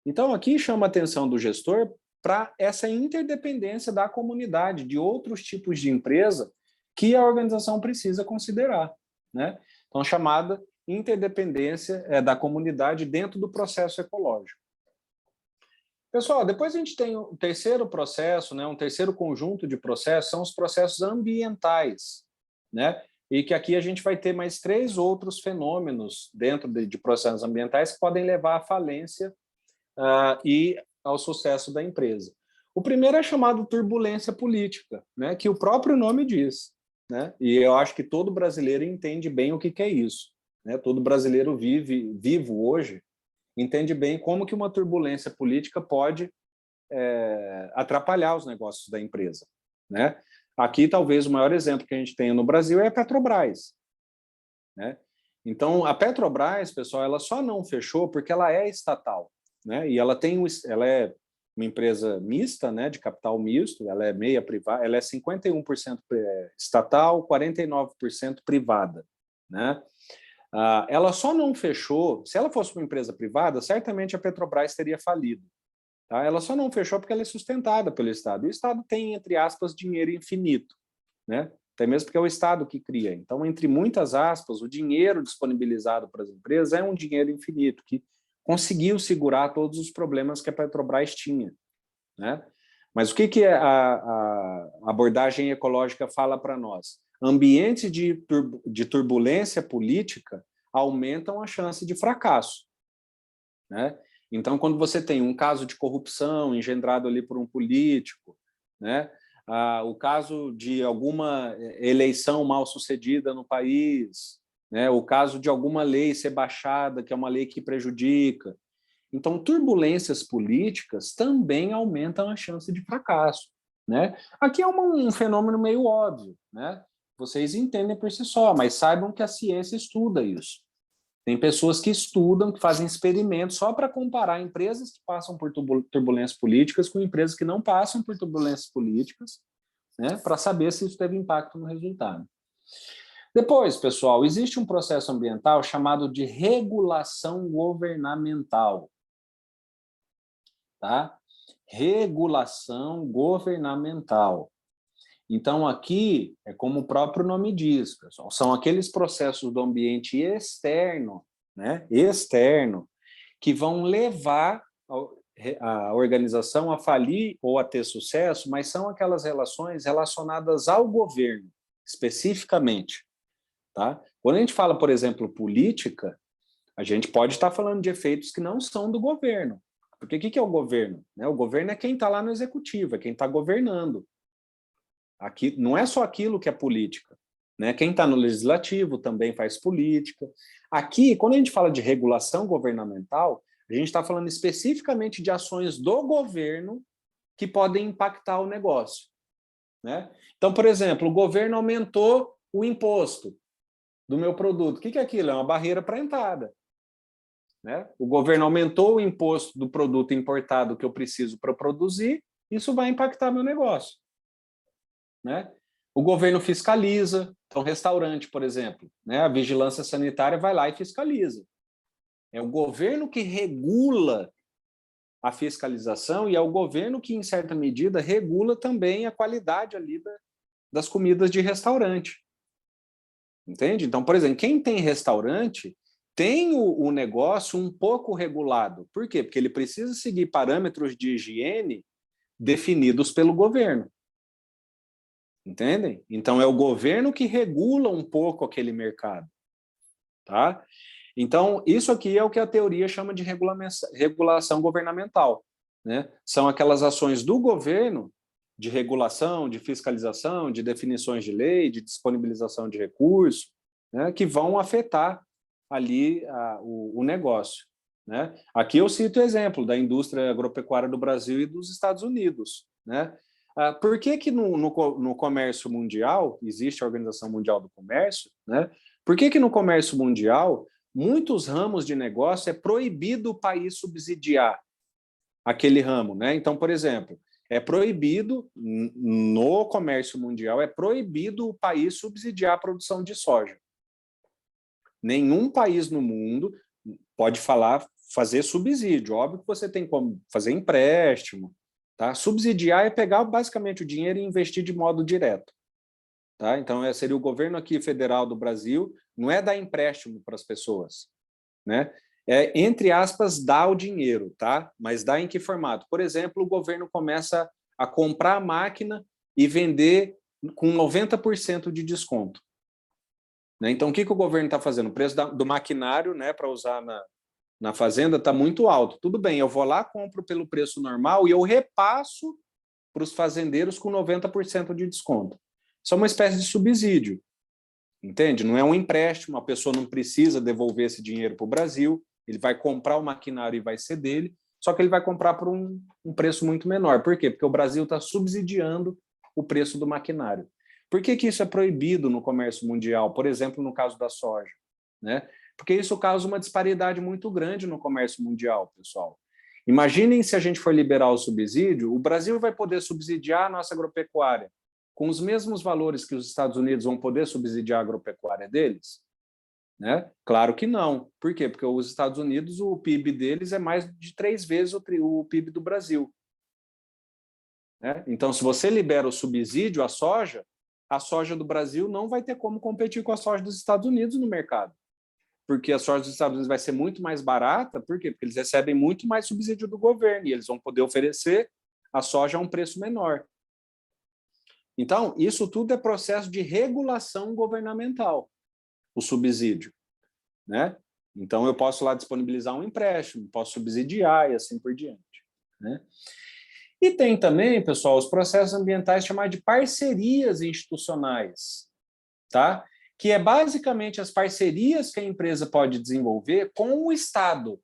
Então, aqui chama a atenção do gestor para essa interdependência da comunidade, de outros tipos de empresa que a organização precisa considerar, né? Então, chamada interdependência da comunidade dentro do processo ecológico. Pessoal, depois a gente tem o terceiro processo, né, um terceiro conjunto de processos, são os processos ambientais, né? E que aqui a gente vai ter mais 3 outros fenômenos dentro de processos ambientais que podem levar à falência e ao sucesso da empresa. O primeiro é chamado turbulência política, né, que o próprio nome diz, né? E eu acho que todo brasileiro entende bem o que é isso, né? Todo brasileiro vivo hoje entende bem como que uma turbulência política pode atrapalhar os negócios da empresa, né? Aqui, talvez, o maior exemplo que a gente tenha no Brasil é a Petrobras, né? Então, a Petrobras, pessoal, ela só não fechou porque ela é estatal, né? E ela é uma empresa mista, né, de capital misto, ela é meia privada, ela é 51% estatal, 49% privada, né? Ela só não fechou, se ela fosse uma empresa privada, certamente a Petrobras teria falido. Tá? Ela só não fechou porque ela é sustentada pelo Estado. E o Estado tem, entre aspas, dinheiro infinito, né? até mesmo porque é o Estado que cria. Então, entre muitas aspas, o dinheiro disponibilizado para as empresas é um dinheiro infinito, que conseguiu segurar todos os problemas que a Petrobras tinha, né? Mas o que a abordagem ecológica fala para nós? Ambientes de turbulência política aumentam a chance de fracasso, né? Então, quando você tem um caso de corrupção engendrado ali por um político, né? O caso de alguma eleição mal sucedida no país, né? O caso de alguma lei ser baixada, que é uma lei que prejudica. Então, turbulências políticas também aumentam a chance de fracasso, né? Aqui é um fenômeno meio óbvio, né? Vocês entendem por si só, mas saibam que a ciência estuda isso. Tem pessoas que estudam, que fazem experimentos só para comparar empresas que passam por turbulências políticas com empresas que não passam por turbulências políticas, né? Para saber se isso teve impacto no resultado. Depois, pessoal, existe um processo ambiental chamado de regulação governamental. Tá? Regulação governamental. Então, aqui, é como o próprio nome diz, pessoal, são aqueles processos do ambiente externo, né? Externo, que vão levar a organização a falir ou a ter sucesso, mas são aquelas relações relacionadas ao governo, especificamente. Tá? Quando a gente fala, por exemplo, política, a gente pode estar falando de efeitos que não são do governo. Porque o que é o governo? O governo é quem está lá no executivo, é quem está governando. Aqui, não é só aquilo que é política. Né? Quem está no legislativo também faz política. Aqui, quando a gente fala de regulação governamental, a gente está falando especificamente de ações do governo que podem impactar o negócio. Né? Então, por exemplo, o governo aumentou o imposto do meu produto. O que é aquilo? É uma barreira para a entrada. Né? O governo aumentou o imposto do produto importado que eu preciso para produzir, isso vai impactar meu negócio. Né? O governo fiscaliza, então restaurante, por exemplo, né? A vigilância sanitária vai lá e fiscaliza. É o governo que regula a fiscalização e é o governo que, em certa medida, regula também a qualidade ali das comidas de restaurante. Entende? Então, por exemplo, quem tem restaurante tem o negócio um pouco regulado. Por quê? Porque ele precisa seguir parâmetros de higiene definidos pelo governo. Entendem? Então, é o governo que regula um pouco aquele mercado. Tá? Então, isso aqui é o que a teoria chama de regulação governamental. Né? São aquelas ações do governo de regulação, de fiscalização, de definições de lei, de disponibilização de recursos, né? Que vão afetar ali o negócio. Né? Aqui eu cito o exemplo da indústria agropecuária do Brasil e dos Estados Unidos. Né? Por que no comércio mundial, existe a Organização Mundial do Comércio, né? Por que no comércio mundial, muitos ramos de negócio é proibido o país subsidiar aquele ramo? Né? Então, por exemplo, é proibido, no comércio mundial, é proibido o país subsidiar a produção de soja. Nenhum país no mundo pode fazer subsídio. Óbvio que você tem como fazer empréstimo. Tá? Subsidiar é pegar basicamente o dinheiro e investir de modo direto. Tá? Então, seria o governo aqui federal do Brasil, não é dar empréstimo para as pessoas. Né? É, entre aspas, dar o dinheiro, tá? Mas dá em que formato? Por exemplo, o governo começa a comprar a máquina e vender com 90% de desconto. Né? Então, o que o governo está fazendo? O preço do maquinário, né, para usar na fazenda está muito alto. Tudo bem, eu vou lá, compro pelo preço normal e eu repasso para os fazendeiros com 90% de desconto. Isso é uma espécie de subsídio, entende? Não é um empréstimo, a pessoa não precisa devolver esse dinheiro para o Brasil, ele vai comprar o maquinário e vai ser dele, só que ele vai comprar por um preço muito menor. Por quê? Porque o Brasil está subsidiando o preço do maquinário. Por que isso é proibido no comércio mundial? Por exemplo, no caso da soja, né? Porque isso causa uma disparidade muito grande no comércio mundial, pessoal. Imaginem se a gente for liberar o subsídio, o Brasil vai poder subsidiar a nossa agropecuária com os mesmos valores que os Estados Unidos vão poder subsidiar a agropecuária deles? Né? Claro que não. Por quê? Porque os Estados Unidos, o PIB deles é mais de 3 vezes o PIB do Brasil. Né? Então, se você libera o subsídio à soja, a soja do Brasil não vai ter como competir com a soja dos Estados Unidos no mercado. Porque a soja dos Estados Unidos vai ser muito mais barata, por quê? Porque eles recebem muito mais subsídio do governo e eles vão poder oferecer a soja a um preço menor. Então, isso tudo é processo de regulação governamental, o subsídio, né? Então, eu posso lá disponibilizar um empréstimo, posso subsidiar e assim por diante, né? E tem também, pessoal, os processos ambientais chamados de parcerias institucionais, tá? Que é basicamente as parcerias que a empresa pode desenvolver com o Estado.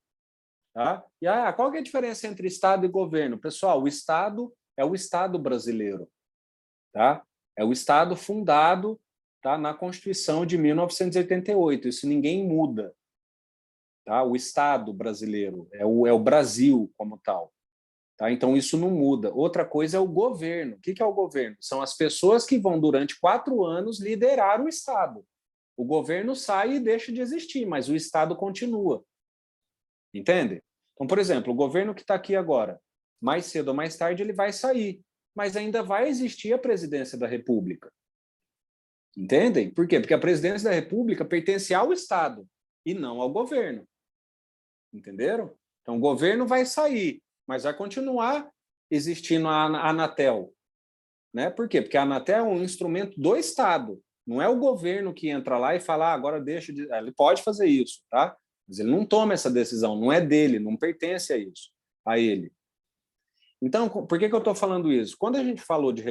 Tá? E qual que é a diferença entre Estado e governo? Pessoal, o Estado é o Estado brasileiro. Tá? É o Estado fundado, tá, na Constituição de 1988. Isso ninguém muda. Tá? O Estado brasileiro é o Brasil como tal. Tá? Então, isso não muda. Outra coisa é o governo. O que é o governo? São as pessoas que vão, durante 4 anos, liderar o Estado. O governo sai e deixa de existir, mas o Estado continua. Entende? Então, por exemplo, o governo que está aqui agora, mais cedo ou mais tarde, ele vai sair, mas ainda vai existir a presidência da República. Entendem? Por quê? Porque a presidência da República pertence ao Estado e não ao governo. Entenderam? Então, o governo vai sair, mas vai continuar existindo a Anatel. Né? Por quê? Porque a Anatel é um instrumento do Estado. Não é o governo que entra lá e fala, agora deixa de... Ele pode fazer isso, tá? Mas ele não toma essa decisão, não é dele, não pertence a isso, a ele. Então, por que eu estou falando isso? Quando a gente falou de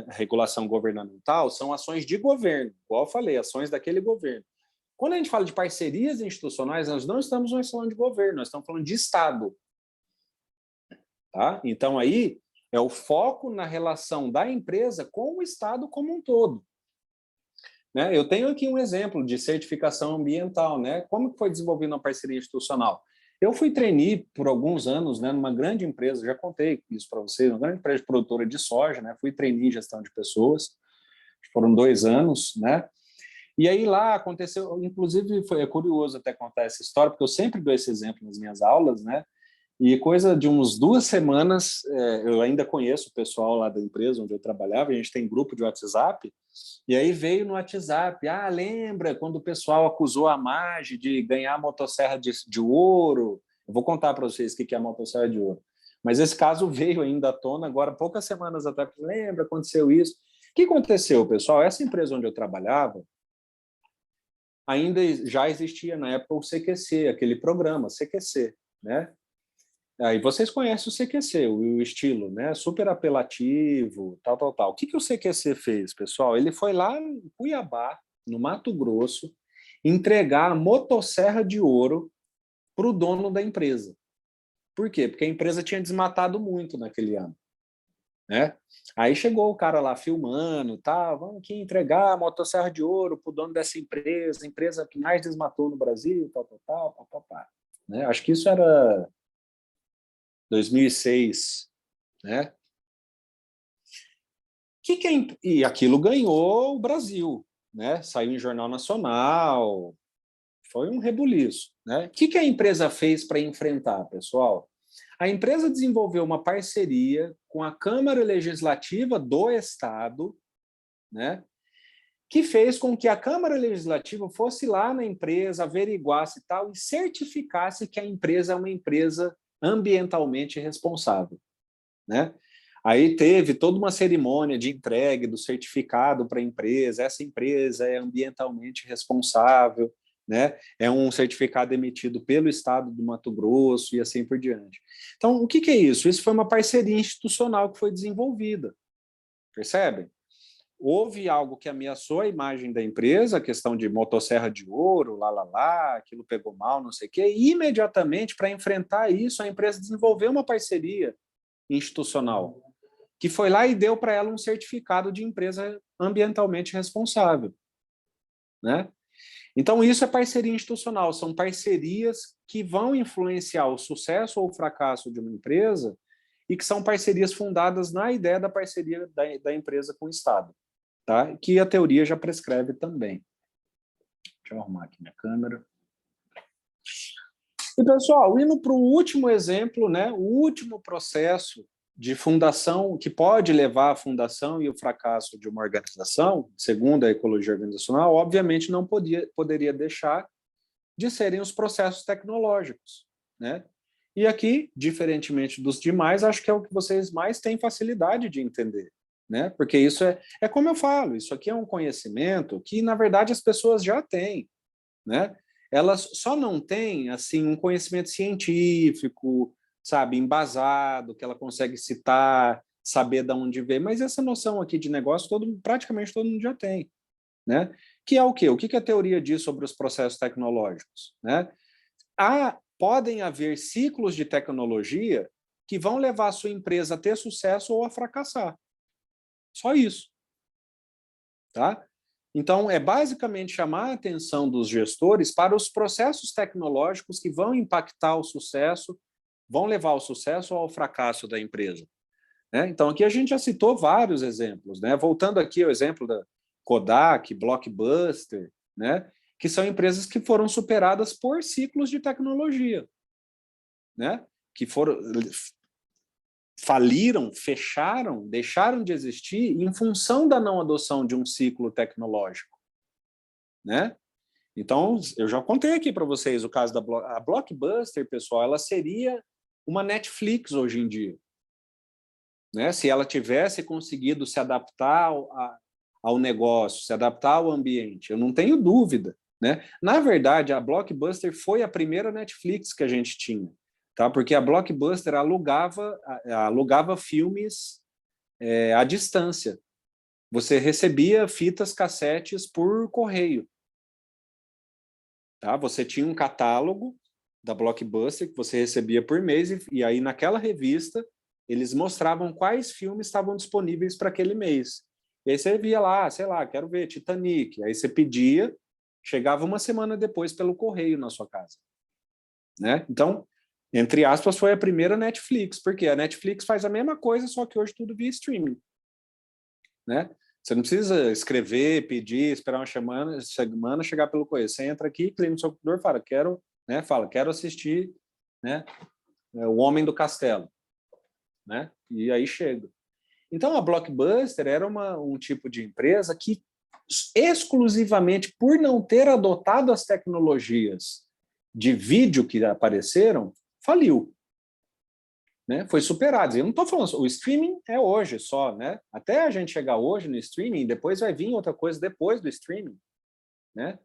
regulação governamental, são ações de governo, igual eu falei, ações daquele governo. Quando a gente fala de parcerias institucionais, nós não estamos falando de governo, nós estamos falando de Estado. Tá? Então, aí é o foco na relação da empresa com o Estado como um todo. Né? Eu tenho aqui um exemplo de certificação ambiental. Né? Como que foi desenvolvida uma parceria institucional? Eu fui trainee por alguns anos, né, numa grande empresa, já contei isso para vocês, uma grande empresa produtora de soja, né? Fui trainee em gestão de pessoas, foram 2 anos, né? E aí lá aconteceu, inclusive é curioso até contar essa história, porque eu sempre dou esse exemplo nas minhas aulas, né? E coisa de uns 2 semanas, eu ainda conheço o pessoal lá da empresa onde eu trabalhava, a gente tem grupo de WhatsApp, e aí veio no WhatsApp, lembra quando o pessoal acusou a Mage de ganhar a motosserra de ouro? Eu vou contar para vocês o que é a motosserra de ouro. Mas esse caso veio ainda à tona agora, poucas semanas atrás. Lembra, aconteceu isso? O que aconteceu, pessoal? Essa empresa onde eu trabalhava, ainda já existia na época o CQC, aquele programa, CQC, né? Aí vocês conhecem o CQC, o estilo, né? Super apelativo, tal, tal, tal. O que o CQC fez, pessoal? Ele foi lá em Cuiabá, no Mato Grosso, entregar a motosserra de ouro para o dono da empresa. Por quê? Porque a empresa tinha desmatado muito naquele ano. Né? Aí chegou o cara lá filmando, tá, vamos aqui entregar a motosserra de ouro para o dono dessa empresa, a empresa que mais desmatou no Brasil, tal, tal, tal, tal, tal, tal. Né? Acho que isso era 2006, né? E aquilo ganhou o Brasil, né? Saiu em jornal nacional, foi um rebuliço, né? O que a empresa fez para enfrentar, pessoal? A empresa desenvolveu uma parceria com a Câmara Legislativa do Estado, né? Que fez com que a Câmara Legislativa fosse lá na empresa, averiguasse e tal, e certificasse que a empresa é uma empresa ambientalmente responsável, né? Aí teve toda uma cerimônia de entrega do certificado para a empresa, essa empresa é ambientalmente responsável, né? É um certificado emitido pelo Estado do Mato Grosso e assim por diante. Então, o que é isso? Isso foi uma parceria institucional que foi desenvolvida, percebem? Houve algo que ameaçou a imagem da empresa, a questão de motosserra de ouro, aquilo pegou mal, não sei o quê, e imediatamente, para enfrentar isso, a empresa desenvolveu uma parceria institucional, que foi lá e deu para ela um certificado de empresa ambientalmente responsável. Né? Então, isso é parceria institucional, são parcerias que vão influenciar o sucesso ou o fracasso de uma empresa e que são parcerias fundadas na ideia da parceria da empresa com o Estado, tá? Que a teoria já prescreve também. Deixa eu arrumar aqui minha câmera. E, pessoal, indo para o último exemplo, né? O último processo de fundação, que pode levar à fundação e o fracasso de uma organização, segundo a ecologia organizacional, obviamente não poderia deixar de serem os processos tecnológicos, né? E aqui, diferentemente dos demais, acho que é o que vocês mais têm facilidade de entender, né? Porque isso é como eu falo, isso aqui é um conhecimento que, na verdade, as pessoas já têm, né? Elas só não têm, assim, um conhecimento científico, sabe, embasado, que ela consegue citar, saber de onde veio, mas essa noção aqui de negócio praticamente todo mundo já tem, né? Que é o quê? O que a teoria diz sobre os processos tecnológicos, né? Podem haver ciclos de tecnologia que vão levar a sua empresa a ter sucesso ou a fracassar. Só isso. Tá? Então, é basicamente chamar a atenção dos gestores para os processos tecnológicos que vão impactar o sucesso, vão levar ao sucesso ou ao fracasso da empresa. Né? Então, aqui a gente já citou vários exemplos. Né? Voltando aqui ao exemplo da Kodak, Blockbuster, né? Que são empresas que foram superadas por ciclos de tecnologia, né? Que faliram, fecharam, deixaram de existir em função da não adoção de um ciclo tecnológico, né? Então, eu já contei aqui para vocês o caso da Blockbuster, pessoal, ela seria uma Netflix hoje em dia, né? Se ela tivesse conseguido se adaptar ao negócio, se adaptar ao ambiente, eu não tenho dúvida, né? Na verdade, a Blockbuster foi a primeira Netflix que a gente tinha, tá? Porque a Blockbuster alugava filmes à distância. Você recebia fitas cassetes por correio, tá? Você tinha um catálogo da Blockbuster que você recebia por mês e aí naquela revista eles mostravam quais filmes estavam disponíveis para aquele mês. E aí você via lá, sei lá, quero ver Titanic. Aí você pedia, chegava uma semana depois pelo correio na sua casa, né? Então, entre aspas, foi a primeira Netflix, porque a Netflix faz a mesma coisa, só que hoje tudo via streaming, né? Você não precisa escrever, pedir, esperar uma semana chegar pelo correio. Você entra aqui, clica no seu computador, quero assistir, né, O Homem do Castelo, né? E aí chega. Então a Blockbuster era um tipo de empresa que exclusivamente por não ter adotado as tecnologias de vídeo que apareceram, faliu. Né, foi superado. Eu não estou falando, o streaming é hoje só, né? Até a gente chegar hoje no streaming, depois vai vir outra coisa depois do streaming, né?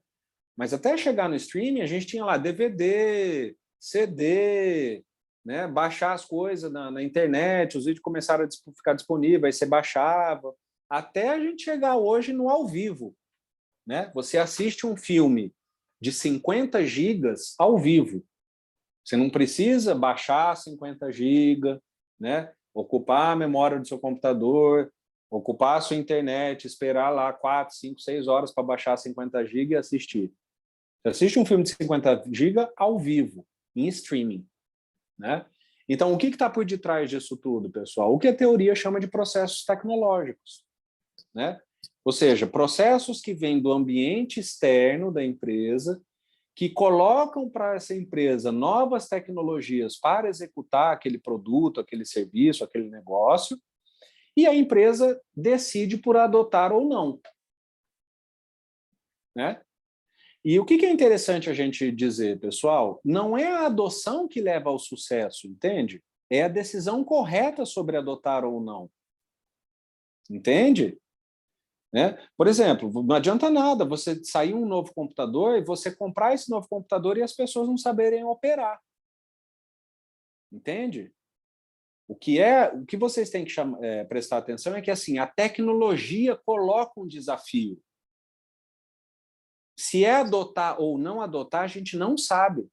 Mas até chegar no streaming, a gente tinha lá DVD, CD, né? Baixar as coisas na internet, os vídeos começaram a ficar disponíveis, aí você baixava, até a gente chegar hoje no ao vivo, né? Você assiste um filme de 50 gigas ao vivo. Você não precisa baixar 50 GB, né? Ocupar a memória do seu computador, ocupar a sua internet, esperar lá 4, 5, 6 horas para baixar 50 GB e assistir. Você assiste um filme de 50 GB ao vivo, em streaming, né? Então, o que está por detrás disso tudo, pessoal? O que a teoria chama de processos tecnológicos, né? Ou seja, processos que vêm do ambiente externo da empresa, que colocam para essa empresa novas tecnologias para executar aquele produto, aquele serviço, aquele negócio, e a empresa decide por adotar ou não, né? E o que é interessante a gente dizer, pessoal? Não é a adoção que leva ao sucesso, entende? É a decisão correta sobre adotar ou não, entende? Né? Por exemplo, não adianta nada você sair um novo computador e você comprar esse novo computador e as pessoas não saberem operar. Entende? O que vocês têm que prestar atenção é que assim, a tecnologia coloca um desafio. Se é adotar ou não adotar, a gente não sabe.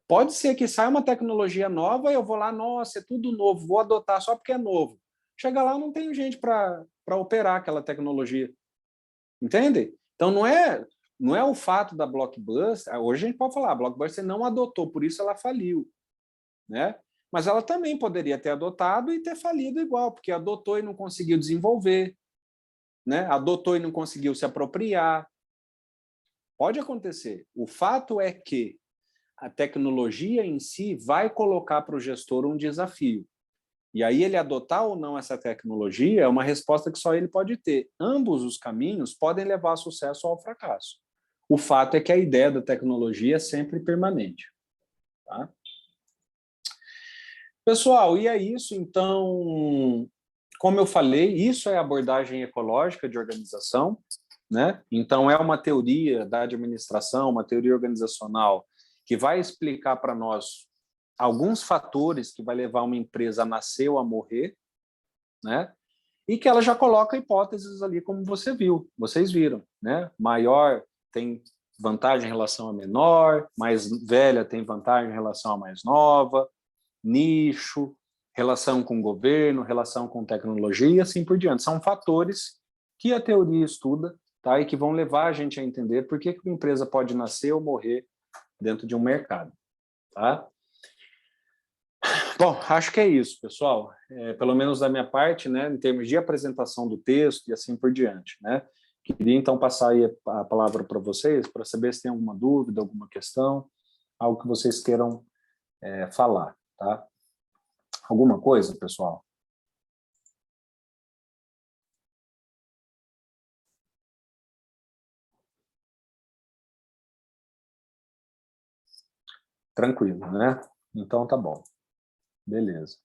Pode ser que saia uma tecnologia nova e eu vou lá, nossa, é tudo novo, vou adotar só porque é novo. Chega lá, não tem gente para operar aquela tecnologia. Entende? Então, não é o fato da Blockbuster, hoje a gente pode falar, a Blockbuster não adotou, por isso ela faliu, né? Mas ela também poderia ter adotado e ter falido igual, porque adotou e não conseguiu desenvolver, né? Adotou e não conseguiu se apropriar. Pode acontecer. O fato é que a tecnologia em si vai colocar para o gestor um desafio. E aí ele adotar ou não essa tecnologia é uma resposta que só ele pode ter. Ambos os caminhos podem levar ao sucesso ou ao fracasso. O fato é que a ideia da tecnologia é sempre permanente. Tá? Pessoal, e é isso. Então, como eu falei, isso é abordagem ecológica de organização, né? Então, é uma teoria da administração, uma teoria organizacional que vai explicar para nós alguns fatores que vai levar uma empresa a nascer ou a morrer, né? E que ela já coloca hipóteses ali, como vocês viram, né? Maior tem vantagem em relação a menor, mais velha tem vantagem em relação a mais nova, nicho, relação com o governo, relação com tecnologia e assim por diante. São fatores que a teoria estuda, tá? E que vão levar a gente a entender por que uma empresa pode nascer ou morrer dentro de um mercado, tá? Bom, acho que é isso, pessoal. Pelo menos da minha parte, né, em termos de apresentação do texto e assim por diante, né? Queria então passar aí a palavra para vocês, para saber se tem alguma dúvida, alguma questão, algo que vocês queiram falar, tá? Alguma coisa, pessoal? Tranquilo, né? Então tá bom. Beleza.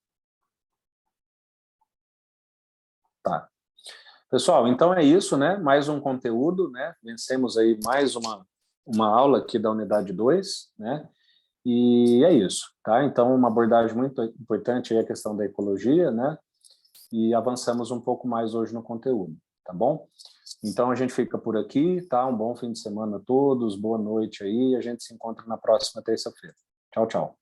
Tá. Pessoal, então é isso, né? Mais um conteúdo, né? Vencemos aí mais uma aula aqui da unidade 2, né? E é isso, tá? Então, uma abordagem muito importante aí é a questão da ecologia, né? E avançamos um pouco mais hoje no conteúdo, tá bom? Então, a gente fica por aqui, tá? Um bom fim de semana a todos, boa noite aí, a gente se encontra na próxima terça-feira. Tchau, tchau.